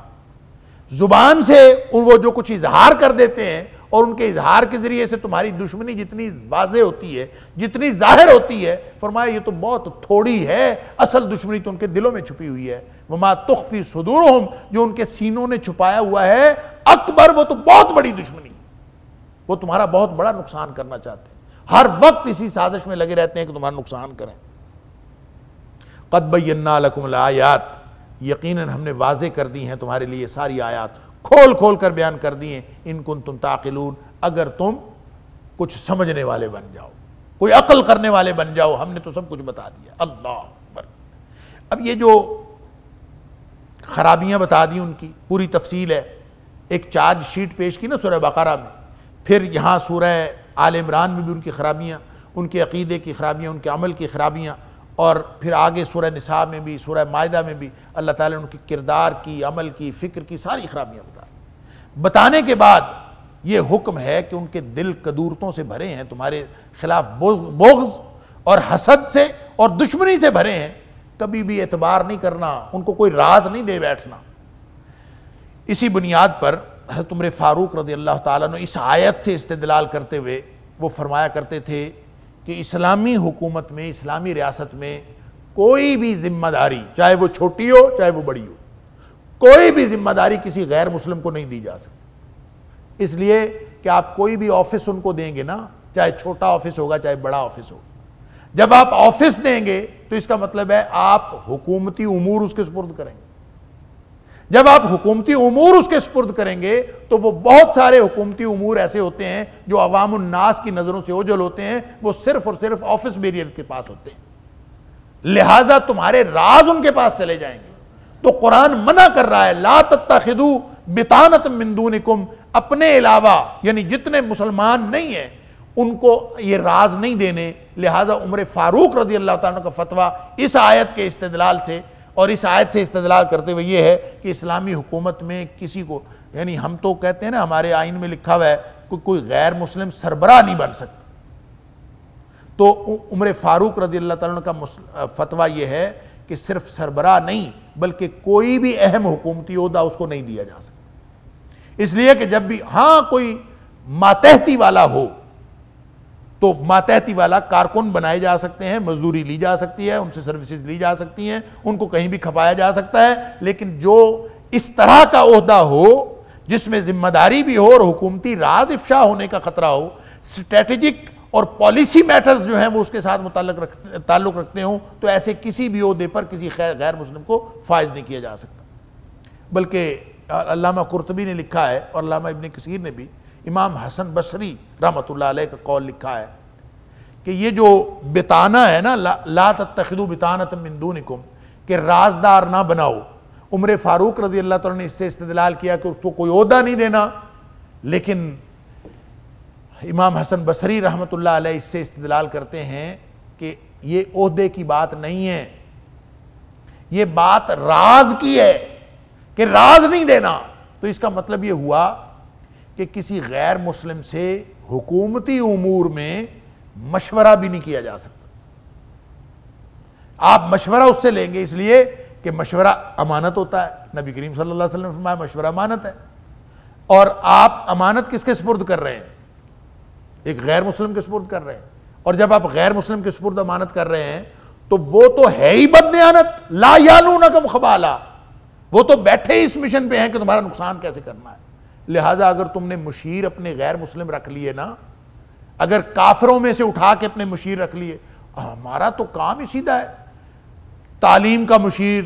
زبان سے وہ جو کچھ اظہار کر دیتے ہیں اور ان کے اظہار کے ذریعے سے تمہاری دشمنی جتنی واضح ہوتی ہے، جتنی ظاہر ہوتی ہے، فرمایا یہ تو بہت تھوڑی ہے، اصل دشمنی تو ان کے دلوں میں چھپی ہوئی ہے. وما تخفی صدورہم، جو ان کے سینوں نے چھپایا ہوا ہے، اکبر، وہ تو بہت بڑی دشمنی، وہ تمہارا بہت بڑا نقصان کرنا چاہتے ہیں. ہر وقت اسی سازش میں لگے رہتے ہیں کہ تمہارا نقصان کریں. قد بینا لکم الآیات، یقیناً ہم نے واضح کر دی ہیں تمہارے لیے ساری آیات، کھول کھول کر بیان کر دی ہیں. ان کنتم تعقلون، اگر تم کچھ سمجھنے والے بن جاؤ، کوئی عقل کرنے والے بن جاؤ، ہم نے تو سب کچھ بتا دیا. اللہ اکبر. اب یہ جو خرابیاں بتا دی ان کی پوری تفصیل ہے. ایک چارج شیٹ پیش کی نا سورہ بقرہ میں، پھر یہاں سورہ آل عمران میں بھی ان کی خرابیاں، ان کے عقیدے کی خرابیاں، ان کے عمل کی خرابیاں، اور پھر آگے سورہ نساء میں بھی، سورہ مائدہ میں بھی اللہ تعالیٰ نے ان کی کردار کی، عمل کی، فکر کی ساری خرابیاں بتانے کے بعد یہ حکم ہے کہ ان کے دل کدورتوں سے بھرے ہیں، تمہارے خلاف بغض اور حسد سے اور دشمنی سے بھرے ہیں. کبھی بھی اعتبار نہیں کرنا، ان کو کوئی راز نہیں دے بیٹھنا. اسی بنیاد پر حضرت عمر فاروق رضی اللہ تعالیٰ عنہ اس آیت سے استدلال کرتے ہوئے وہ فرمایا کرتے تھے کہ اسلامی حکومت میں، اسلامی ریاست میں کوئی بھی ذمہ داری، چاہے وہ چھوٹی ہو چاہے وہ بڑی ہو، کوئی بھی ذمہ داری کسی غیر مسلم کو نہیں دی جا سکتی۔ اس لیے کہ آپ کوئی بھی آفس ان کو دیں گے نا، چاہے چھوٹا آفس ہوگا چاہے بڑا آفس ہوگا، جب آپ آفس دیں گے تو اس کا مطلب ہے آپ حکومتی امور اس کے سپرد کریں گے۔ جب آپ حکومتی امور اس کے سپرد کریں گے تو وہ بہت سارے حکومتی امور ایسے ہوتے ہیں جو عوام الناس کی نظروں سے اوجھل ہوتے ہیں، وہ صرف اور صرف آفس بیریئرز کے پاس ہوتے ہیں، لہٰذا تمہارے راز ان کے پاس چلے جائیں گے۔ تو قرآن منع کر رہا ہے لا تتخذوا بطانۃ من دونکم، اپنے علاوہ یعنی جتنے مسلمان نہیں ہیں ان کو یہ راز نہیں دینے۔ لہٰذا عمر فاروق رضی اللہ تعالیٰ کا فتویٰ اس آیت کے استدلال سے اور اس آیت سے استدلال کرتے ہوئے یہ ہے کہ اسلامی حکومت میں کسی کو، یعنی ہم تو کہتے ہیں نا ہمارے آئین میں لکھا ہوا ہے کوئی غیر مسلم سربراہ نہیں بن سکتا، تو عمر فاروق رضی اللہ تعالیٰ کا فتویٰ یہ ہے کہ صرف سربراہ نہیں بلکہ کوئی بھی اہم حکومتی عہدہ اس کو نہیں دیا جا سکتا۔ اس لیے کہ جب بھی ہاں کوئی ماتحتی والا ہو تو ماتحتی والا کارکن بنائے جا سکتے ہیں، مزدوری لی جا سکتی ہے، ان سے سروسز لی جا سکتی ہیں، ان کو کہیں بھی کھپایا جا سکتا ہے، لیکن جو اس طرح کا عہدہ ہو جس میں ذمہ داری بھی ہو اور حکومتی راز افشا ہونے کا خطرہ ہو، اسٹریٹجک اور پالیسی میٹرز جو ہیں وہ اس کے ساتھ تعلق رکھتے ہوں، تو ایسے کسی بھی عہدے پر کسی غیر مسلم کو فائز نہیں کیا جا سکتا۔ بلکہ علامہ قرطبی نے لکھا ہے اور علامہ ابن کثیر نے بھی امام حسن بصری رحمۃ اللہ علیہ کا قول لکھا ہے کہ یہ جو بطانہ ہے نا، لا تتخذوا بطانۃ من دونکم، کہ رازدار نہ بناؤ، عمر فاروق رضی اللہ تعالیٰ نے اس سے استدلال کیا کہ اس کو کوئی عہدہ نہیں دینا، لیکن امام حسن بصری رحمۃ اللہ علیہ اس سے استدلال کرتے ہیں کہ یہ عہدے کی بات نہیں ہے، یہ بات راز کی ہے کہ راز نہیں دینا۔ تو اس کا مطلب یہ ہوا کہ کسی غیر مسلم سے حکومتی امور میں مشورہ بھی نہیں کیا جا سکتا۔ آپ مشورہ اس سے لیں گے اس لیے کہ مشورہ امانت ہوتا ہے، نبی کریم صلی اللہ علیہ وسلم نے فرمایا مشورہ امانت ہے، اور آپ امانت کس کے سپرد کر رہے ہیں؟ ایک غیر مسلم کے سپرد کر رہے ہیں، اور جب آپ غیر مسلم کے سپرد امانت کر رہے ہیں تو وہ تو ہے ہی بددیانت، لا یالونکم خبالا، وہ تو بیٹھے ہی اس مشن پہ ہیں کہ تمہارا نقصان کیسے کرنا ہے۔ لہٰذا اگر تم نے مشیر اپنے غیر مسلم رکھ لیے نا، اگر کافروں میں سے اٹھا کے اپنے مشیر رکھ لیے، ہمارا تو کام ہی سیدھا ہے، تعلیم کا مشیر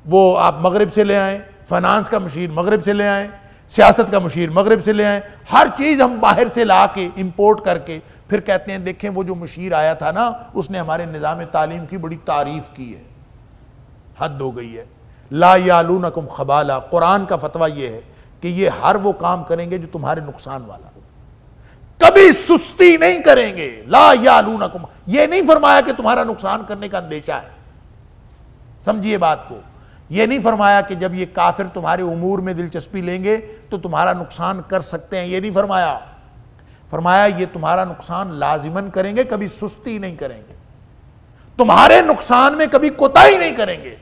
وہ آپ مغرب سے لے آئیں، فائنانس کا مشیر مغرب سے لے آئیں، سیاست کا مشیر مغرب سے لے آئیں، ہر چیز ہم باہر سے لا کے امپورٹ کر کے پھر کہتے ہیں دیکھیں وہ جو مشیر آیا تھا نا اس نے ہمارے نظام تعلیم کی بڑی تعریف کی ہے۔ حد ہو گئی ہے۔ لا یالونکم خبالا، قرآن کا فتویٰ یہ ہے کہ یہ ہر وہ کام کریں گے جو تمہارے نقصان والا ہو، کبھی سستی نہیں کریں گے۔ لا یالونکم، یہ نہیں فرمایا کہ تمہارا نقصان کرنے کا اندیشہ ہے، سمجھیے بات کو، یہ نہیں فرمایا کہ جب یہ کافر تمہارے امور میں دلچسپی لیں گے تو تمہارا نقصان کر سکتے ہیں، یہ نہیں فرمایا۔ فرمایا یہ تمہارا نقصان لازماً کریں گے، کبھی سستی نہیں کریں گے، تمہارے نقصان میں کبھی کوتاہی نہیں کریں گے۔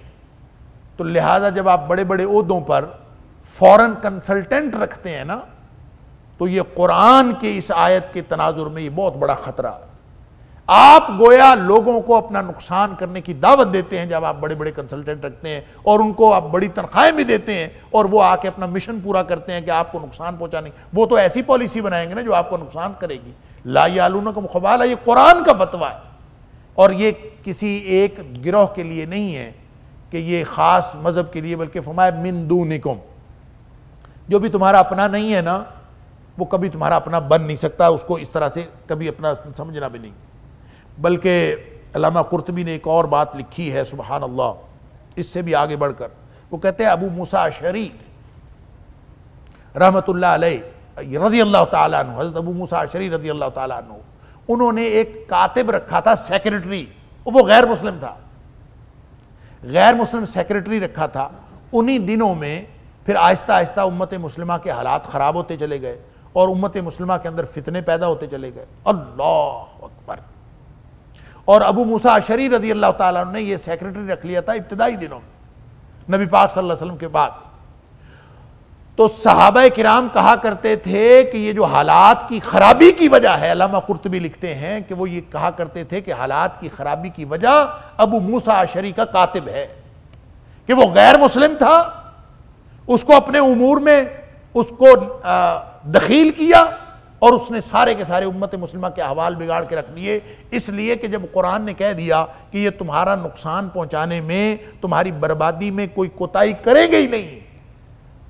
تو لہٰذا جب آپ بڑے بڑے عہدوں پر فورن کنسلٹنٹ رکھتے ہیں نا تو یہ قرآن کے اس آیت کے تناظر میں یہ بہت بڑا خطرہ ہے۔ آپ گویا لوگوں کو اپنا نقصان کرنے کی دعوت دیتے ہیں جب آپ بڑے بڑے کنسلٹنٹ رکھتے ہیں، اور ان کو آپ بڑی تنخواہیں بھی دیتے ہیں، اور وہ آ کے اپنا مشن پورا کرتے ہیں کہ آپ کو نقصان پہنچانے، وہ تو ایسی پالیسی بنائیں گے نا جو آپ کو نقصان کرے گی۔ لا یالونکم خبالا، یہ قرآن کا فتویٰ ہے، اور یہ کسی ایک گروہ کے لیے نہیں ہے کہ یہ خاص مذہب کے لیے، بلکہ فرمایا من دونکم، جو بھی تمہارا اپنا نہیں ہے نا وہ کبھی تمہارا اپنا بن نہیں سکتا، اس کو اس طرح سے کبھی اپنا سمجھنا بھی نہیں۔ بلکہ علامہ قرطبی نے ایک اور بات لکھی ہے، سبحان اللہ، اس سے بھی آگے بڑھ کر وہ کہتے ہیں ابو موسیٰ اشعری رحمۃ اللہ علیہ رضی اللہ تعالیٰ عنہ، حضرت ابو موسیٰ اشعری رضی اللہ تعالیٰ عنہ، انہوں نے ایک کاتب رکھا تھا، سیکریٹری، وہ غیر مسلم تھا، غیر مسلم سیکریٹری رکھا تھا۔ انہی دنوں میں پھر آہستہ آہستہ امت مسلمہ کے حالات خراب ہوتے چلے گئے اور امت مسلمہ کے اندر فتنے پیدا ہوتے چلے گئے، اللہ اکبر۔ اور ابو موسیٰ اشعری رضی اللہ تعالیٰ عنہ نے یہ سیکریٹری رکھ لیا تھا ابتدائی دنوں میں نبی پاک صلی اللہ علیہ وسلم کے بعد، تو صحابہ کرام کہا کرتے تھے کہ یہ جو حالات کی خرابی کی وجہ ہے، علامہ قرطبی لکھتے ہیں کہ وہ یہ کہا کرتے تھے کہ حالات کی خرابی کی وجہ ابو موسیٰ اشعری کا کاتب ہے، کہ وہ غیر مسلم تھا، اس کو اپنے امور میں اس کو دخیل کیا اور اس نے سارے کے سارے امت مسلمہ کے احوال بگاڑ کے رکھ دیے، اس لیے کہ جب قرآن نے کہہ دیا کہ یہ تمہارا نقصان پہنچانے میں، تمہاری بربادی میں کوئی کوتاہی کریں گے ہی نہیں،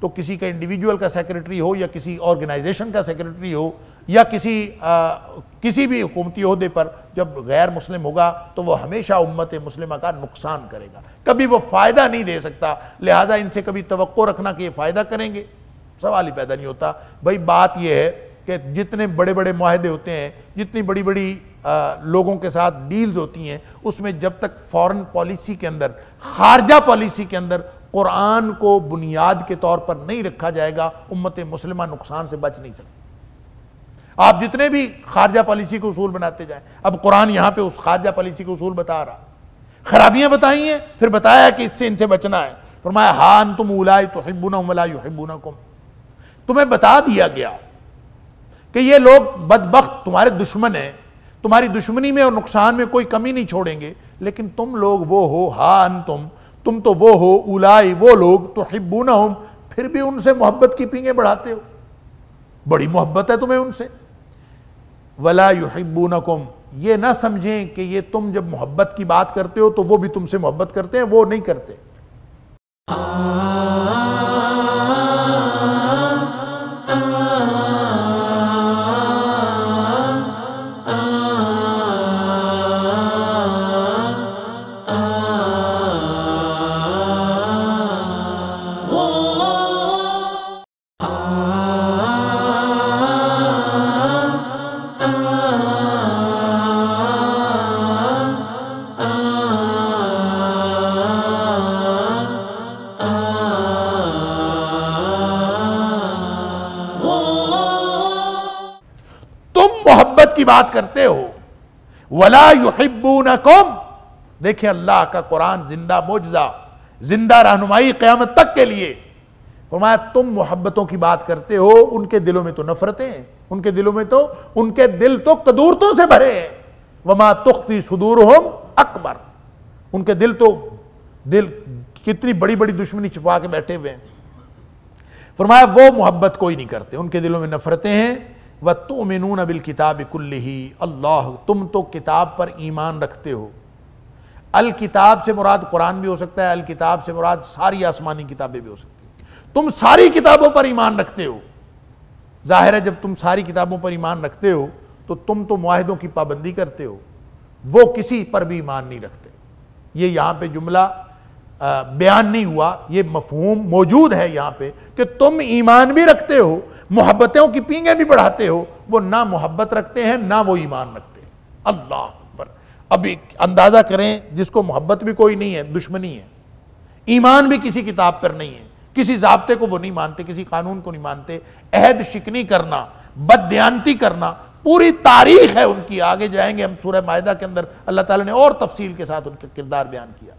تو کسی کا انڈیویجول کا سیکریٹری ہو یا کسی آرگنائزیشن کا سیکریٹری ہو یا کسی بھی حکومتی عہدے پر جب غیر مسلم ہوگا تو وہ ہمیشہ امت مسلمہ کا نقصان کرے گا، کبھی وہ فائدہ نہیں دے سکتا، لہٰذا ان سے کبھی توقع رکھنا کہ یہ فائدہ کریں گے سوال ہی پیدا نہیں ہوتا۔ بھائی بات یہ ہے کہ جتنے بڑے بڑے معاہدے ہوتے ہیں، جتنی بڑی بڑی لوگوں کے ساتھ ڈیلز ہوتی ہیں، اس میں جب تک فورن پالیسی کے اندر، خارجہ پالیسی کے اندر قرآن کو بنیاد کے طور پر نہیں رکھا جائے گا، امت مسلمہ نقصان سے بچ نہیں سکتی۔ آپ جتنے بھی خارجہ پالیسی کے اصول بناتے جائیں، اب قرآن یہاں پہ اس خارجہ پالیسی کے اصول بتا رہا، خرابیاں بتائی ہیں، پھر بتایا کہ اس سے ان سے بچنا ہے، فرمایا ہاں انتم اولائی تحبونہم ولا یحبونکم، تمہیں بتا دیا گیا کہ یہ لوگ بدبخت تمہارے دشمن ہیں، تمہاری دشمنی میں اور نقصان میں کوئی کمی نہیں چھوڑیں گے، لیکن تم لوگ وہ ہو، ہاں انتم، تم تو وہ ہو، اولائی وہ لوگ، تحبونہم، پھر بھی ان سے محبت کی پینگیں بڑھاتے ہو، بڑی محبت ہے تمہیں ان سے، ولا یحبونکم، یہ نہ سمجھیں کہ یہ تم جب محبت کی بات کرتے ہو تو وہ بھی تم سے محبت کرتے ہیں، وہ نہیں کرتے۔ کی بات کرتے ہو، ولا یحبونکم، دیکھیں اللہ کا قرآن زندہ معجزہ، زندہ رہنمائی قیامت تک کے لیے، فرمایا تم محبتوں کی بات کرتے ہو، ان کے دلوں میں تو نفرتیں ہیں، ان کے دلوں میں تو، ان کے دل تو قدورتوں سے بھرے ہیں، وما تخفی صدورہم اکبر، ان کے دل کتنی بڑی بڑی دشمنی چھپا کے بیٹھے ہوئے ہیں، فرمایا وہ محبت کوئی نہیں کرتے، ان کے دلوں میں نفرتیں ہیں، وَتُؤْمِنُونَ بِالْكِتَابِ كُلِّهِ، اللہ تم تو کتاب پر ایمان رکھتے ہو، الکتاب سے مراد قرآن بھی ہو سکتا ہے، الکتاب سے مراد ساری آسمانی کتابیں بھی ہو سکتی ہیں، تم ساری کتابوں پر ایمان رکھتے ہو، ظاہر ہے جب تم ساری کتابوں پر ایمان رکھتے ہو تو تم تو معاہدوں کی پابندی کرتے ہو، وہ کسی پر بھی ایمان نہیں رکھتے، یہ یہاں پہ جملہ بیان نہیں ہوا، یہ مفہوم موجود ہے یہاں پہ کہ تم ایمان بھی رکھتے ہو، محبتوں کی پینگیں بھی بڑھاتے ہو، وہ نہ محبت رکھتے ہیں نہ وہ ایمان رکھتے ہیں، اللہ اکبر۔ اب اندازہ کریں جس کو محبت بھی کوئی نہیں ہے، دشمنی ہے، ایمان بھی کسی کتاب پر نہیں ہے، کسی ضابطے کو وہ نہیں مانتے، کسی قانون کو نہیں مانتے، عہد شکنی کرنا، بددیانتی کرنا، پوری تاریخ ہے ان کی، آگے جائیں گے ہم سورہ مائدہ کے اندر اللہ تعالیٰ نے اور تفصیل کے ساتھ ان کا کردار بیان کیا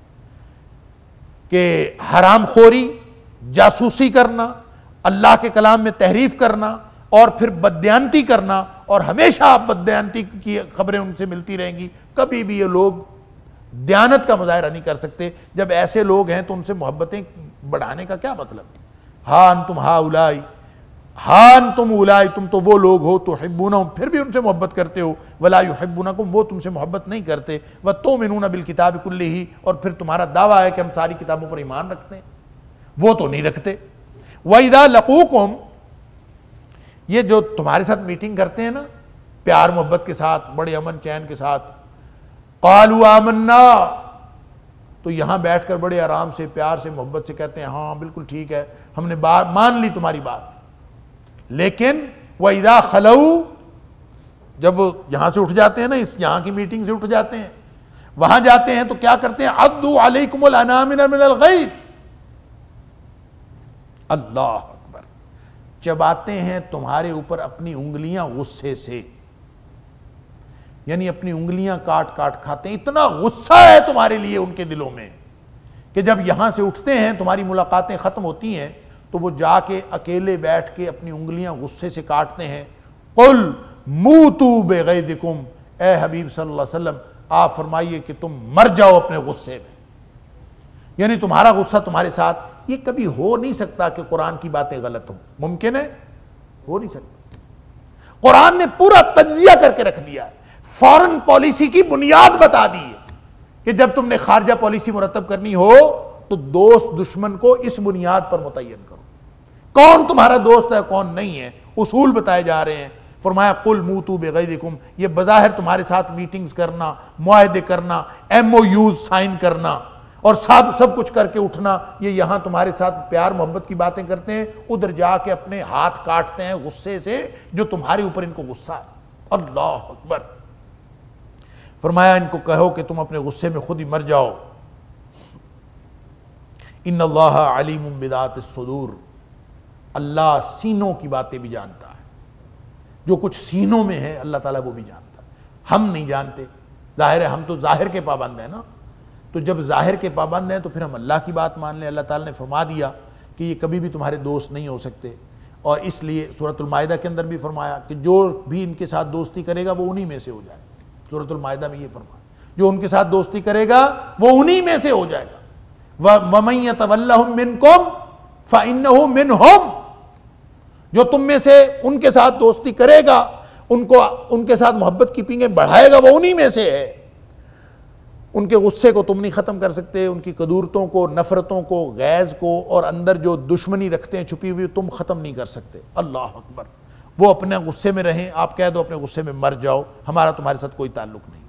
کہ حرام خوری، جاسوسی کرنا، اللہ کے کلام میں تحریف کرنا اور پھر بددیانتی کرنا، اور ہمیشہ آپ بددیانتی کی خبریں ان سے ملتی رہیں گی، کبھی بھی یہ لوگ دیانت کا مظاہرہ نہیں کر سکتے۔ جب ایسے لوگ ہیں تو ان سے محبتیں بڑھانے کا کیا مطلب؟ ہاں انتم ہاؤلائی، ہاں انتم اولائی، تم تو وہ لوگ ہو، تحبونہم، پھر بھی ان سے محبت کرتے ہو، ولا یحبونکم، وہ تم سے محبت نہیں کرتے، وتؤمنون بالکتاب کلہ، اور پھر تمہارا دعویٰ ہے کہ ہم ساری کتابوں پر ایمان رکھتے ہیں، وہ تو نہیں رکھتے۔ وَإِذَا لَقُوكُمْ، یہ جو تمہارے ساتھ میٹنگ کرتے ہیں نا پیار محبت کے ساتھ، بڑے امن چین کے ساتھ، قَالُوا آمَنَّا، تو یہاں بیٹھ کر بڑے آرام سے پیار سے محبت سے کہتے ہیں ہاں بالکل ٹھیک ہے، ہم نے مان لی تمہاری بات، لیکن وَإِذَا خَلَوْا، جب وہ یہاں سے اٹھ جاتے ہیں نا، اس یہاں کی میٹنگ سے اٹھ جاتے ہیں، وہاں جاتے ہیں تو کیا کرتے ہیں؟ عَضُّوا عَلَيْكُمُ الْأَنَامِلَ مِنَ الْغَيْظِ، اللہ اکبر، چباتے ہیں تمہارے اوپر اپنی انگلیاں غصے سے، یعنی اپنی انگلیاں کاٹ کاٹ کھاتے ہیں، اتنا غصہ ہے تمہارے لیے ان کے دلوں میں کہ جب یہاں سے اٹھتے ہیں، تمہاری ملاقاتیں ختم ہوتی ہیں تو وہ جا کے اکیلے بیٹھ کے اپنی انگلیاں غصے سے کاٹتے ہیں. قل موتوا بغیظکم، اے حبیب صلی اللہ علیہ وسلم آپ فرمائیے کہ تم مر جاؤ اپنے غصے میں. یعنی تمہارا غصہ تمہارے ساتھ، یہ کبھی ہو نہیں سکتا کہ قرآن کی باتیں غلط ہوں. ممکن ہے؟ ہو نہیں سکتا. قرآن نے پورا تجزیہ کر کے رکھ دیا ہے، فارن پالیسی کی بنیاد بتا دی ہے کہ جب تم نے خارجہ پالیسی مرتب کرنی ہو تو دوست دشمن کو اس بنیاد پر متعین کرو. کون تمہارا دوست ہے کون نہیں ہے، اصول بتائے جا رہے ہیں. فرمایا قل موتوا بغیظکم، یہ بظاہر تمہارے ساتھ میٹنگز کرنا، معاہدے کرنا، MOUs سائن کرنا اور سب کچھ کر کے اٹھنا، یہ یہاں تمہارے ساتھ پیار محبت کی باتیں کرتے ہیں، ادھر جا کے اپنے ہاتھ کاٹتے ہیں غصے سے جو تمہارے اوپر ان کو غصہ ہے. اللہ اکبر. فرمایا ان کو کہو کہ تم اپنے غصے میں خود ہی مر جاؤ. ان اللہ علیم بذات الصدور، اللہ سینوں کی باتیں بھی جانتا ہے. جو کچھ سینوں میں ہے اللہ تعالیٰ وہ بھی جانتا ہے. ہم نہیں جانتے، ظاہر ہے ہم تو ظاہر کے پابند ہیں نا. تو جب ظاہر کے پابند ہیں تو پھر ہم اللہ کی بات مان لیں. اللہ تعالیٰ نے فرما دیا کہ یہ کبھی بھی تمہارے دوست نہیں ہو سکتے، اور اس لیے سورۃ المائدہ کے اندر بھی فرمایا کہ جو بھی ان کے ساتھ دوستی کرے گا وہ انہی میں سے ہو جائے گا. سورۃ المائدہ میں یہ فرمایا جو ان کے ساتھ دوستی کرے گا وہ انہی میں سے ہو جائے گا. وَمَن يَتَوَلَّهُم مِّنكُمْ فَإِنَّهُ مِنْهُمْ، جو تم میں سے ان کے ساتھ دوستی کرے گا، ان کے ساتھ محبت کی پینگیں بڑھائے گا، وہ انہی میں سے ہے. ان کے غصے کو تم نہیں ختم کر سکتے، ان کی قدورتوں کو، نفرتوں کو، غیظ کو، اور اندر جو دشمنی رکھتے ہیں چھپی ہوئی تم ختم نہیں کر سکتے. اللہ اکبر. وہ اپنے غصے میں رہیں، آپ کہہ دو اپنے غصے میں مر جاؤ، ہمارا تمہارے ساتھ کوئی تعلق نہیں.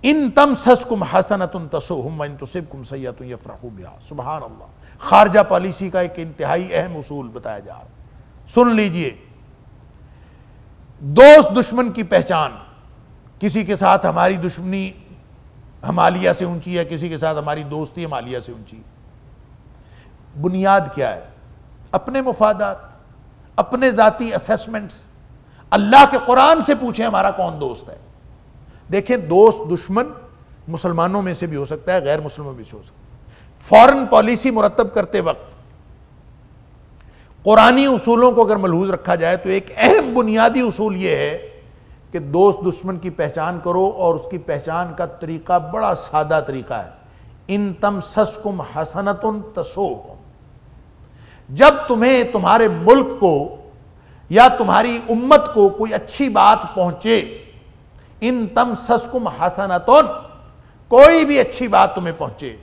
ان تمسسکم حسنۃ تسؤہم وان تصبکم سیئۃ یفرحوا بہا. سبحان اللہ. خارجہ پالیسی کا ایک انتہائی اہم اصول بتایا جا رہا ہے. سن لیجئے، دوست دشمن کی پہچان. کسی کے ساتھ ہماری دشمنی ہمالیہ سے اونچی ہے، کسی کے ساتھ ہماری دوستی ہمالیہ سے اونچی. بنیاد کیا ہے؟ اپنے مفادات، اپنے ذاتی اسیسمنٹس. اللہ کے قرآن سے پوچھیں ہمارا کون دوست ہے. دیکھیں دوست دشمن مسلمانوں میں سے بھی ہو سکتا ہے، غیر مسلموں میں سے ہو سکتا ہے. فارن پالیسی مرتب کرتے وقت قرآنی اصولوں کو اگر ملحوظ رکھا جائے تو ایک اہم بنیادی اصول یہ ہے کہ دوست دشمن کی پہچان کرو، اور اس کی پہچان کا طریقہ بڑا سادہ طریقہ ہے. ان تمسسکم حسنۃ تسؤہم. جب تمہیں تمہارے ملک کو یا تمہاری امت کو کوئی اچھی بات پہنچے، ان تمسسکم حسنۃ، کوئی بھی اچھی بات تمہیں پہنچے،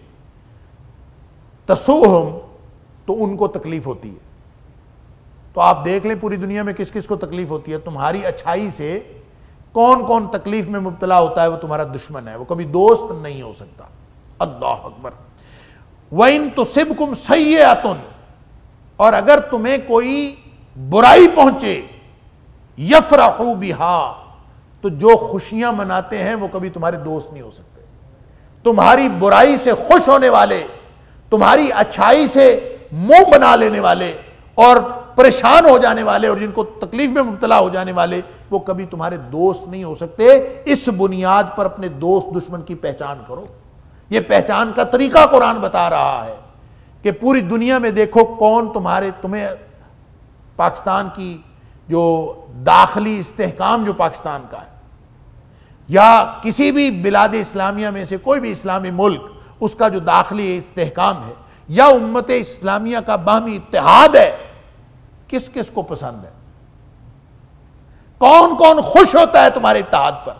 تسؤہم، تو ان کو تکلیف ہوتی ہے. تو آپ دیکھ لیں پوری دنیا میں کس کس کو تکلیف ہوتی ہے. تمہاری اچھائی سے کون کون تکلیف میں مبتلا ہوتا ہے، وہ تمہارا دشمن ہے، وہ کبھی دوست نہیں ہو سکتا. اللہ اکبر. وَإِن تُصِبْكُمْ سَيِّئَةٌ، اور اگر تمہیں کوئی برائی پہنچے، یفرحوا بہا، تو جو خوشیاں مناتے ہیں وہ کبھی تمہارے دوست نہیں ہو سکتے. تمہاری برائی سے خوش ہونے والے، تمہاری اچھائی سے منہ بنا لینے والے اور پریشان ہو جانے والے اور جن کو تکلیف میں مبتلا ہو جانے والے، وہ کبھی تمہارے دوست نہیں ہو سکتے. اس بنیاد پر اپنے دوست دشمن کی پہچان کرو. یہ پہچان کا طریقہ قرآن بتا رہا ہے کہ پوری دنیا میں دیکھو کون تمہیں پاکستان کی جو داخلی استحکام جو پاکستان کا ہے، یا کسی بھی بلاد اسلامیہ میں سے کوئی بھی اسلامی ملک، اس کا جو داخلی استحکام ہے یا امت اسلامیہ کا باہمی اتحاد ہے، کس کس کو پسند ہے؟ کون کون خوش ہوتا ہے تمہارے اتحاد پر،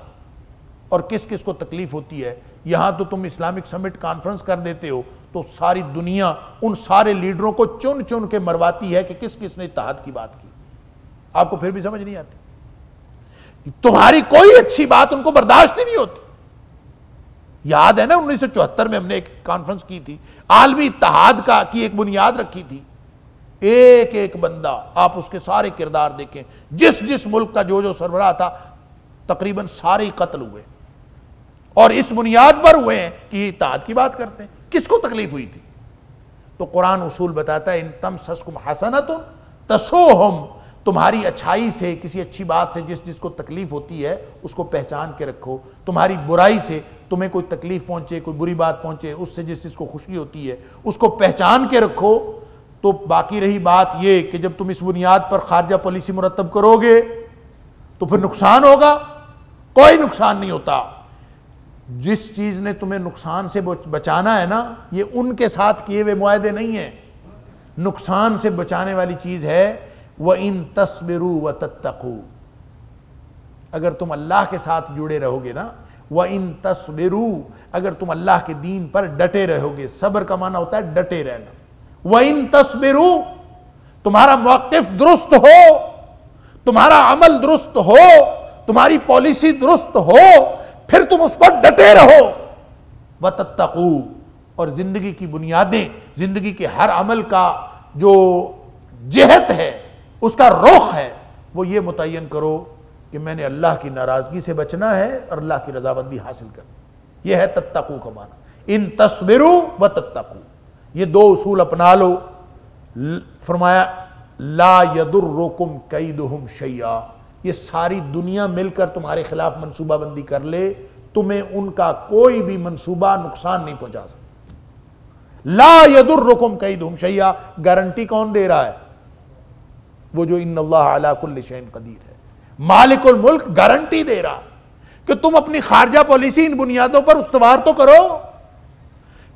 اور کس کس کو تکلیف ہوتی ہے؟ یہاں تو تم اسلامک سمٹ کانفرنس کر دیتے ہو تو ساری دنیا ان سارے لیڈروں کو چن چن کے مرواتی ہے کہ کس کس نے اتحاد کی بات کی. آپ کو پھر بھی سمجھ نہیں آتی. تمہاری کوئی اچھی بات ان کو برداشت ہی نہیں ہوتی. یاد ہے نا 1974 میں ہم نے ایک کانفرنس کی تھی، عالمی اتحاد کی ایک بنیاد رکھی تھی. ایک ایک بندہ، آپ اس کے سارے کردار دیکھیں، جس ملک کا جو سربراہ تھا تقریباً سارے ہی قتل ہوئے، اور اس بنیاد پر ہوئے ہیں کہ یہ اتحاد کی بات کرتے ہیں. کس کو تکلیف ہوئی تھی؟ تو قرآن اصول بتاتا ہے ان تمسسکم حسنۃ تسؤہم، تمہاری اچھائی سے، کسی اچھی بات سے جس کو تکلیف ہوتی ہے اس کو پہچان کے رکھو. تمہاری برائی سے تمہیں کوئی تکلیف پہنچے، کوئی بری بات پہنچے، اس سے جس کو خوشی ہوتی ہے اس کو پہچان کے رکھو. تو باقی رہی بات یہ کہ جب تم اس بنیاد پر خارجہ پالیسی مرتب کرو گے تو پھر نقصان ہوگا؟ کوئی نقصان نہیں ہوتا. جس چیز نے تمہیں نقصان سے بچانا ہے نا، یہ ان کے ساتھ کیے ہوئے معاہدے نہیں ہیں. نقصان سے بچانے والی چیز ہے وَإِن تَصْبِرُوا وَتَتَّقُوا. اگر تم اللہ کے ساتھ جڑے رہو گے نا، وَإِن تَصْبِرُوا، اگر تم اللہ کے دین پر ڈٹے رہو گے. صبر کا معنی ہوتا ہے ڈٹے رہنا. وَإِن تَصْبِرُوا، تمہارا موقف درست ہو، تمہارا عمل درست ہو، تمہاری پالیسی درست ہو، پھر تم اس پر ڈٹے رہو. وَتَتَّقُوا، اور زندگی کی بنیادیں، زندگی کے ہر عمل کا جو جہت ہے، اس کا رخ ہے، وہ یہ متعین کرو کہ میں نے اللہ کی ناراضگی سے بچنا ہے اور اللہ کی رضامندی حاصل کرنا. یہ ہے تتقو کا معنی. ان تصبروا وتتقوا، یہ دو اصول اپنا لو. فرمایا لا یضرکم کیدہم شیئا، یہ ساری دنیا مل کر تمہارے خلاف منصوبہ بندی کر لے، تمہیں ان کا کوئی بھی منصوبہ نقصان نہیں پہنچا سکتا. لا یضرکم کیدہم شیئا، گارنٹی کون دے رہا ہے؟ وہ جو ان اللہ علی کل شیء قدیر ہے. مالک الملک گارنٹی دے رہا کہ تم اپنی خارجہ پالیسی ان بنیادوں پر استوار تو کرو،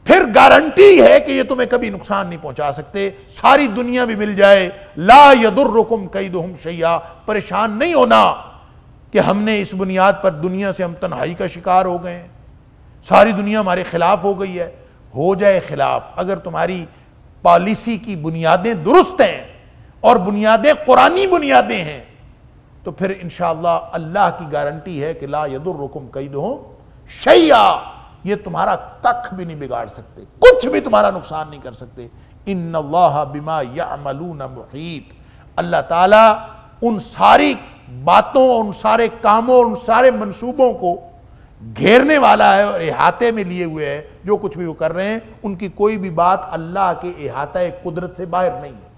پھر گارنٹی ہے کہ یہ تمہیں کبھی نقصان نہیں پہنچا سکتے. ساری دنیا بھی مل جائے، لا یضرکم کیدہم شیئا، پریشان نہیں ہونا کہ ہم نے اس بنیاد پر دنیا سے ہم تنہائی کا شکار ہو گئے ہیں، ساری دنیا ہمارے خلاف ہو گئی ہے. ہو جائے خلاف، اگر تمہاری پالیسی کی بنیادیں درست ہیں اور بنیادیں قرآنی بنیادیں ہیں تو پھر انشاءاللہ اللہ کی گارنٹی ہے کہ لا یضرکم کیدہم شیئا، یہ تمہارا ککھ بھی نہیں بگاڑ سکتے، کچھ بھی تمہارا نقصان نہیں کر سکتے. ان اللہ بما یعملون محیط، اللہ تعالیٰ ان ساری باتوں، ان سارے کاموں، ان سارے منصوبوں کو گھیرنے والا ہے اور احاطے میں لیے ہوئے ہے. جو کچھ بھی وہ کر رہے ہیں ان کی کوئی بھی بات اللہ کے احاطہ قدرت سے باہر نہیں ہے.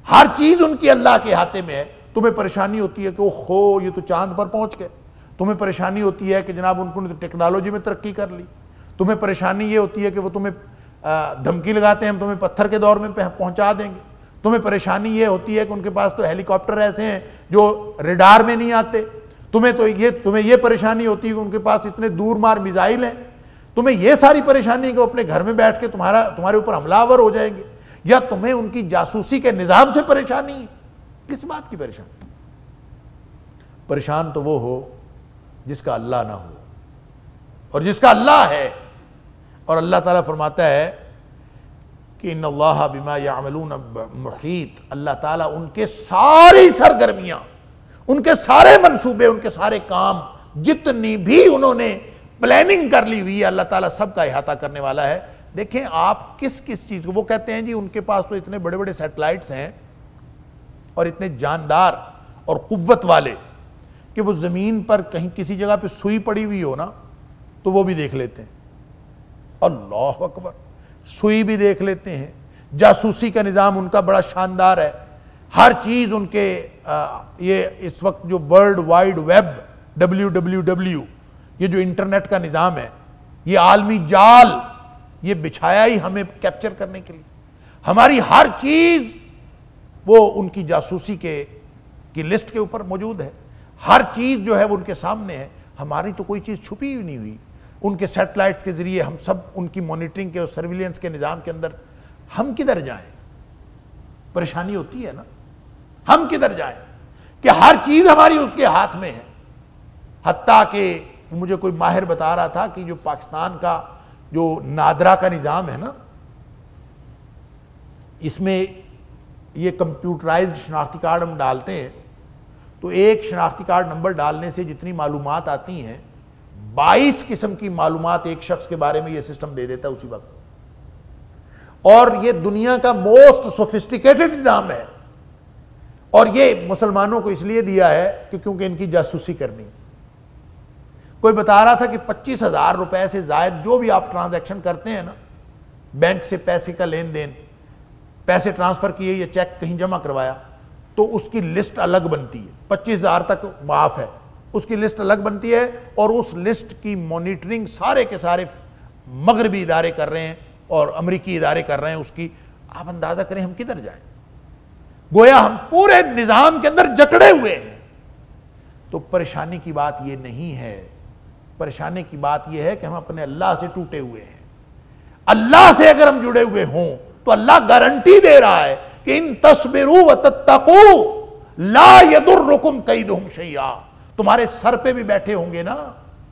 ہر چیز ان کی اللہ کے احاطے میں ہے. تمہیں پریشانی ہوتی ہے کہ اوہ یہ تو چاند پر پہنچ گئے، تمہیں پریشانی ہوتی ہے کہ جناب ان نے ٹیکنالوجی میں ترقی کر لی، تمہیں پریشانی یہ ہوتی ہے کہ وہ تمہیں دھمکی لگاتے ہیں ہم تمہیں پتھر کے دور میں پہنچا دیں گے، تمہیں پریشانی یہ ہوتی ہے کہ ان کے پاس تو ہیلی کاپٹر ایسے ہیں جو ریڈار میں نہیں آتے، تمہیں یہ پریشانی ہوتی ہے کہ ان کے پاس اتنے دور مار میزائل ہیں، تمہیں یہ ساری پریشانی ہے کہ وہ اپنے گھر میں بیٹھ کے تمہارے اوپر حملہ آور ہو جائیں گے، یا تمہیں ان کی جاسوسی کے نظام سے پریشانی ہے. کس بات کی پریشانی؟ پریشان تو وہ ہو جس کا اللہ نہ ہو، اور جس کا اللہ ہے. اور اللہ تعالیٰ فرماتا ہے کہ ان اللہ بما یعملون محیط، اللہ تعالیٰ ان کے ساری سرگرمیاں، ان کے سارے منصوبے، ان کے سارے کام، جتنی بھی انہوں نے پلاننگ کر لی ہوئی ہے، اللہ تعالیٰ سب کا احاطہ کرنے والا ہے. دیکھیں آپ کس چیز کو، وہ کہتے ہیں جی ان کے پاس تو اتنے بڑے بڑے سیٹلائٹس ہیں اور اتنے جاندار اور قوت والے کہ وہ زمین پر کہیں کسی جگہ پہ سوئی پڑی ہوئی ہو نا تو وہ بھی دیکھ لیتے ہیں. اللہ اکبر، سوئی بھی دیکھ لیتے ہیں. جاسوسی کا نظام ان کا بڑا شاندار ہے. ہر چیز ان کے یہ اس وقت جو ورلڈ وائڈ ویب WWW، یہ جو انٹرنیٹ کا نظام ہے، یہ عالمی جال یہ بچھایا ہی ہمیں کیپچر کرنے کے لیے. ہماری ہر چیز وہ ان کی جاسوسی کی لسٹ کے اوپر موجود ہے. ہر چیز جو ہے وہ ان کے سامنے ہے. ہماری تو کوئی چیز چھپی ہوئی نہیں ہوئی. ان کے سیٹلائٹس کے ذریعے ہم سب ان کی مانیٹرنگ کے اور سرویلنس کے نظام کے اندر ہم کدھر جائیں؟ پریشانی ہوتی ہے نا، ہم کدھر جائیں کہ ہر چیز ہماری اس کے ہاتھ میں ہے. حتیٰ کہ مجھے کوئی ماہر بتا رہا تھا کہ جو پاکستان کا جو نادرا کا نظام ہے نا، اس میں یہ کمپیوٹرائزڈ شناختی کارڈ ہم ڈالتے ہیں تو ایک شناختی کارڈ نمبر ڈالنے سے جتنی معلومات آتی ہیں 22 قسم کی معلومات ایک شخص کے بارے میں یہ سسٹم دے دیتا ہے اسی وقت. اور یہ دنیا کا موسٹ سوفسٹیکیٹڈ نظام ہے، اور یہ مسلمانوں کو اس لیے دیا ہے کہ کیونکہ ان کی جاسوسی کرنی. کوئی بتا رہا تھا کہ 25,000 روپے سے زائد جو بھی آپ ٹرانزیکشن کرتے ہیں نا، بینک سے پیسے کا لین دین، پیسے ٹرانسفر کیے یا چیک کہیں جمع کروایا، تو اس کی لسٹ الگ بنتی ہے. 25,000 تک معاف ہے، اس کی لسٹ الگ بنتی ہے، اور اس لسٹ کی مانیٹرنگ سارے کے سارے مغربی ادارے کر رہے ہیں اور امریکی ادارے کر رہے ہیں. اس کی آپ اندازہ کریں ہم کدھر جائیں، گویا ہم پورے نظام کے اندر جکڑے ہوئے ہیں۔ تو پریشانی کی بات یہ نہیں ہے، پریشانی کی بات یہ ہے کہ ہم اپنے اللہ سے ٹوٹے ہوئے ہیں۔ اللہ سے اگر ہم جڑے ہوئے ہوں تو اللہ گارنٹی دے رہا ہے کہ ان تصبروا وتتقوا لا یضرکم کیدہم شیئا، تمہارے سر پہ بھی بیٹھے ہوں گے نا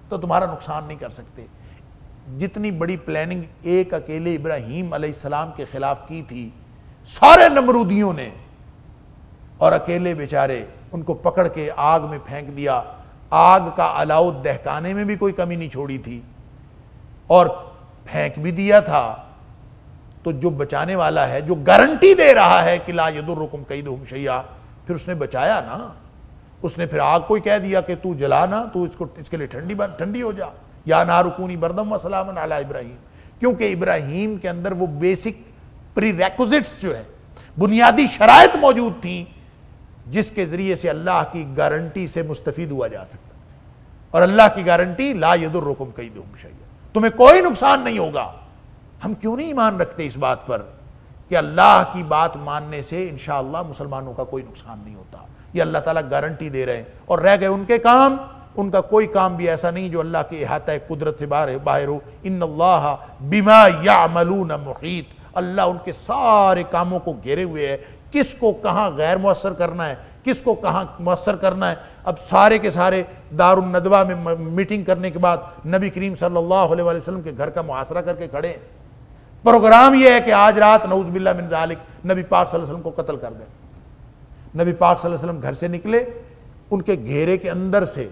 تو تمہارا نقصان نہیں کر سکتے۔ جتنی بڑی پلاننگ ایک اکیلے ابراہیم علیہ السلام کے خلاف کی تھی سارے نمرودیوں نے، اور اکیلے بیچارے ان کو پکڑ کے آگ میں پھینک دیا، آگ کا الاؤ دہکانے میں بھی کوئی کمی نہیں چھوڑی تھی، اور پھینک بھی دیا تھا۔ تو جو بچانے والا ہے، جو گارنٹی دے رہا ہے کہ لا یضرکم کیدہم شیئا، پھر اس نے بچایا نا۔ اس نے پھر آگ کو ہی کہہ دیا کہ تو جلا نا، تو اس کے لیے ٹھنڈی ہو جا، یا نار کونی بردم و سلام علی ابراہیم، کیونکہ ابراہیم کے اندر وہ بیسک پری ریکوزٹس جو ہے، بنیادی شرائط موجود تھیں جس کے ذریعے سے اللہ کی گارنٹی سے مستفید ہوا جا سکتا، اور اللہ کی گارنٹی لا یضرکم کیدہم شیئا، تمہیں کوئی نقصان نہیں ہوگا۔ ہم کیوں نہیں ایمان رکھتے اس بات پر کہ اللہ کی بات ماننے سے انشاءاللہ مسلمانوں کا کوئی نقصان نہیں ہوتا؟ یہ اللہ تعالیٰ گارنٹی دے رہے ہیں، اور رہ گئے ان کے کام، ان کا کوئی کام بھی ایسا نہیں جو اللہ کے احاطہ قدرت سے باہر ہو۔ ان اللہ بما یعملون محیط، اللہ ان کے سارے کاموں کو گھیرے ہوئے ہے، کس کو کہاں غیر مؤثر کرنا ہے، کس کو کہاں مؤثر کرنا ہے۔ اب سارے کے سارے دار الندوہ میں میٹنگ کرنے کے بعد نبی کریم صلی اللہ علیہ وسلم کے گھر کا محاصرہ کر کے کھڑے ہیں۔ پروگرام یہ ہے کہ آج رات نعوذ باللہ من ذالک نبی پاک صلی اللہ علیہ وسلم کو قتل کر دیں۔ نبی پاک صلی اللہ علیہ وسلم گھر سے نکلے، ان کے گھیرے کے اندر سے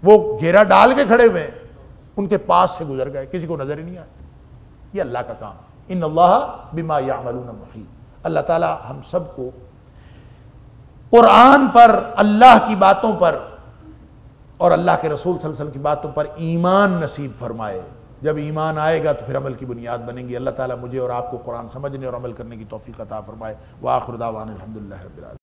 وہ گھیرا ڈال کے کھڑے ہوئے، ان کے پاس سے گزر گئے، کسی کو نظر ہی نہیں آیا۔ یہ اللہ کا کام، ان اللہ بما یعملون محیط۔ اللہ تعالی ہم سب کو قرآن پر، اللہ کی باتوں پر اور اللہ کے رسول صلی اللہ علیہ وسلم کی باتوں پر ایمان نصیب فرمائے۔ جب ایمان آئے گا تو پھر عمل کی بنیاد بنیں گی۔ اللہ تعالیٰ مجھے اور آپ کو قرآن سمجھنے اور عمل کرنے کی توفیق عطا فرمائے۔ وآخر دعوانا الحمدللہ رب العالمین۔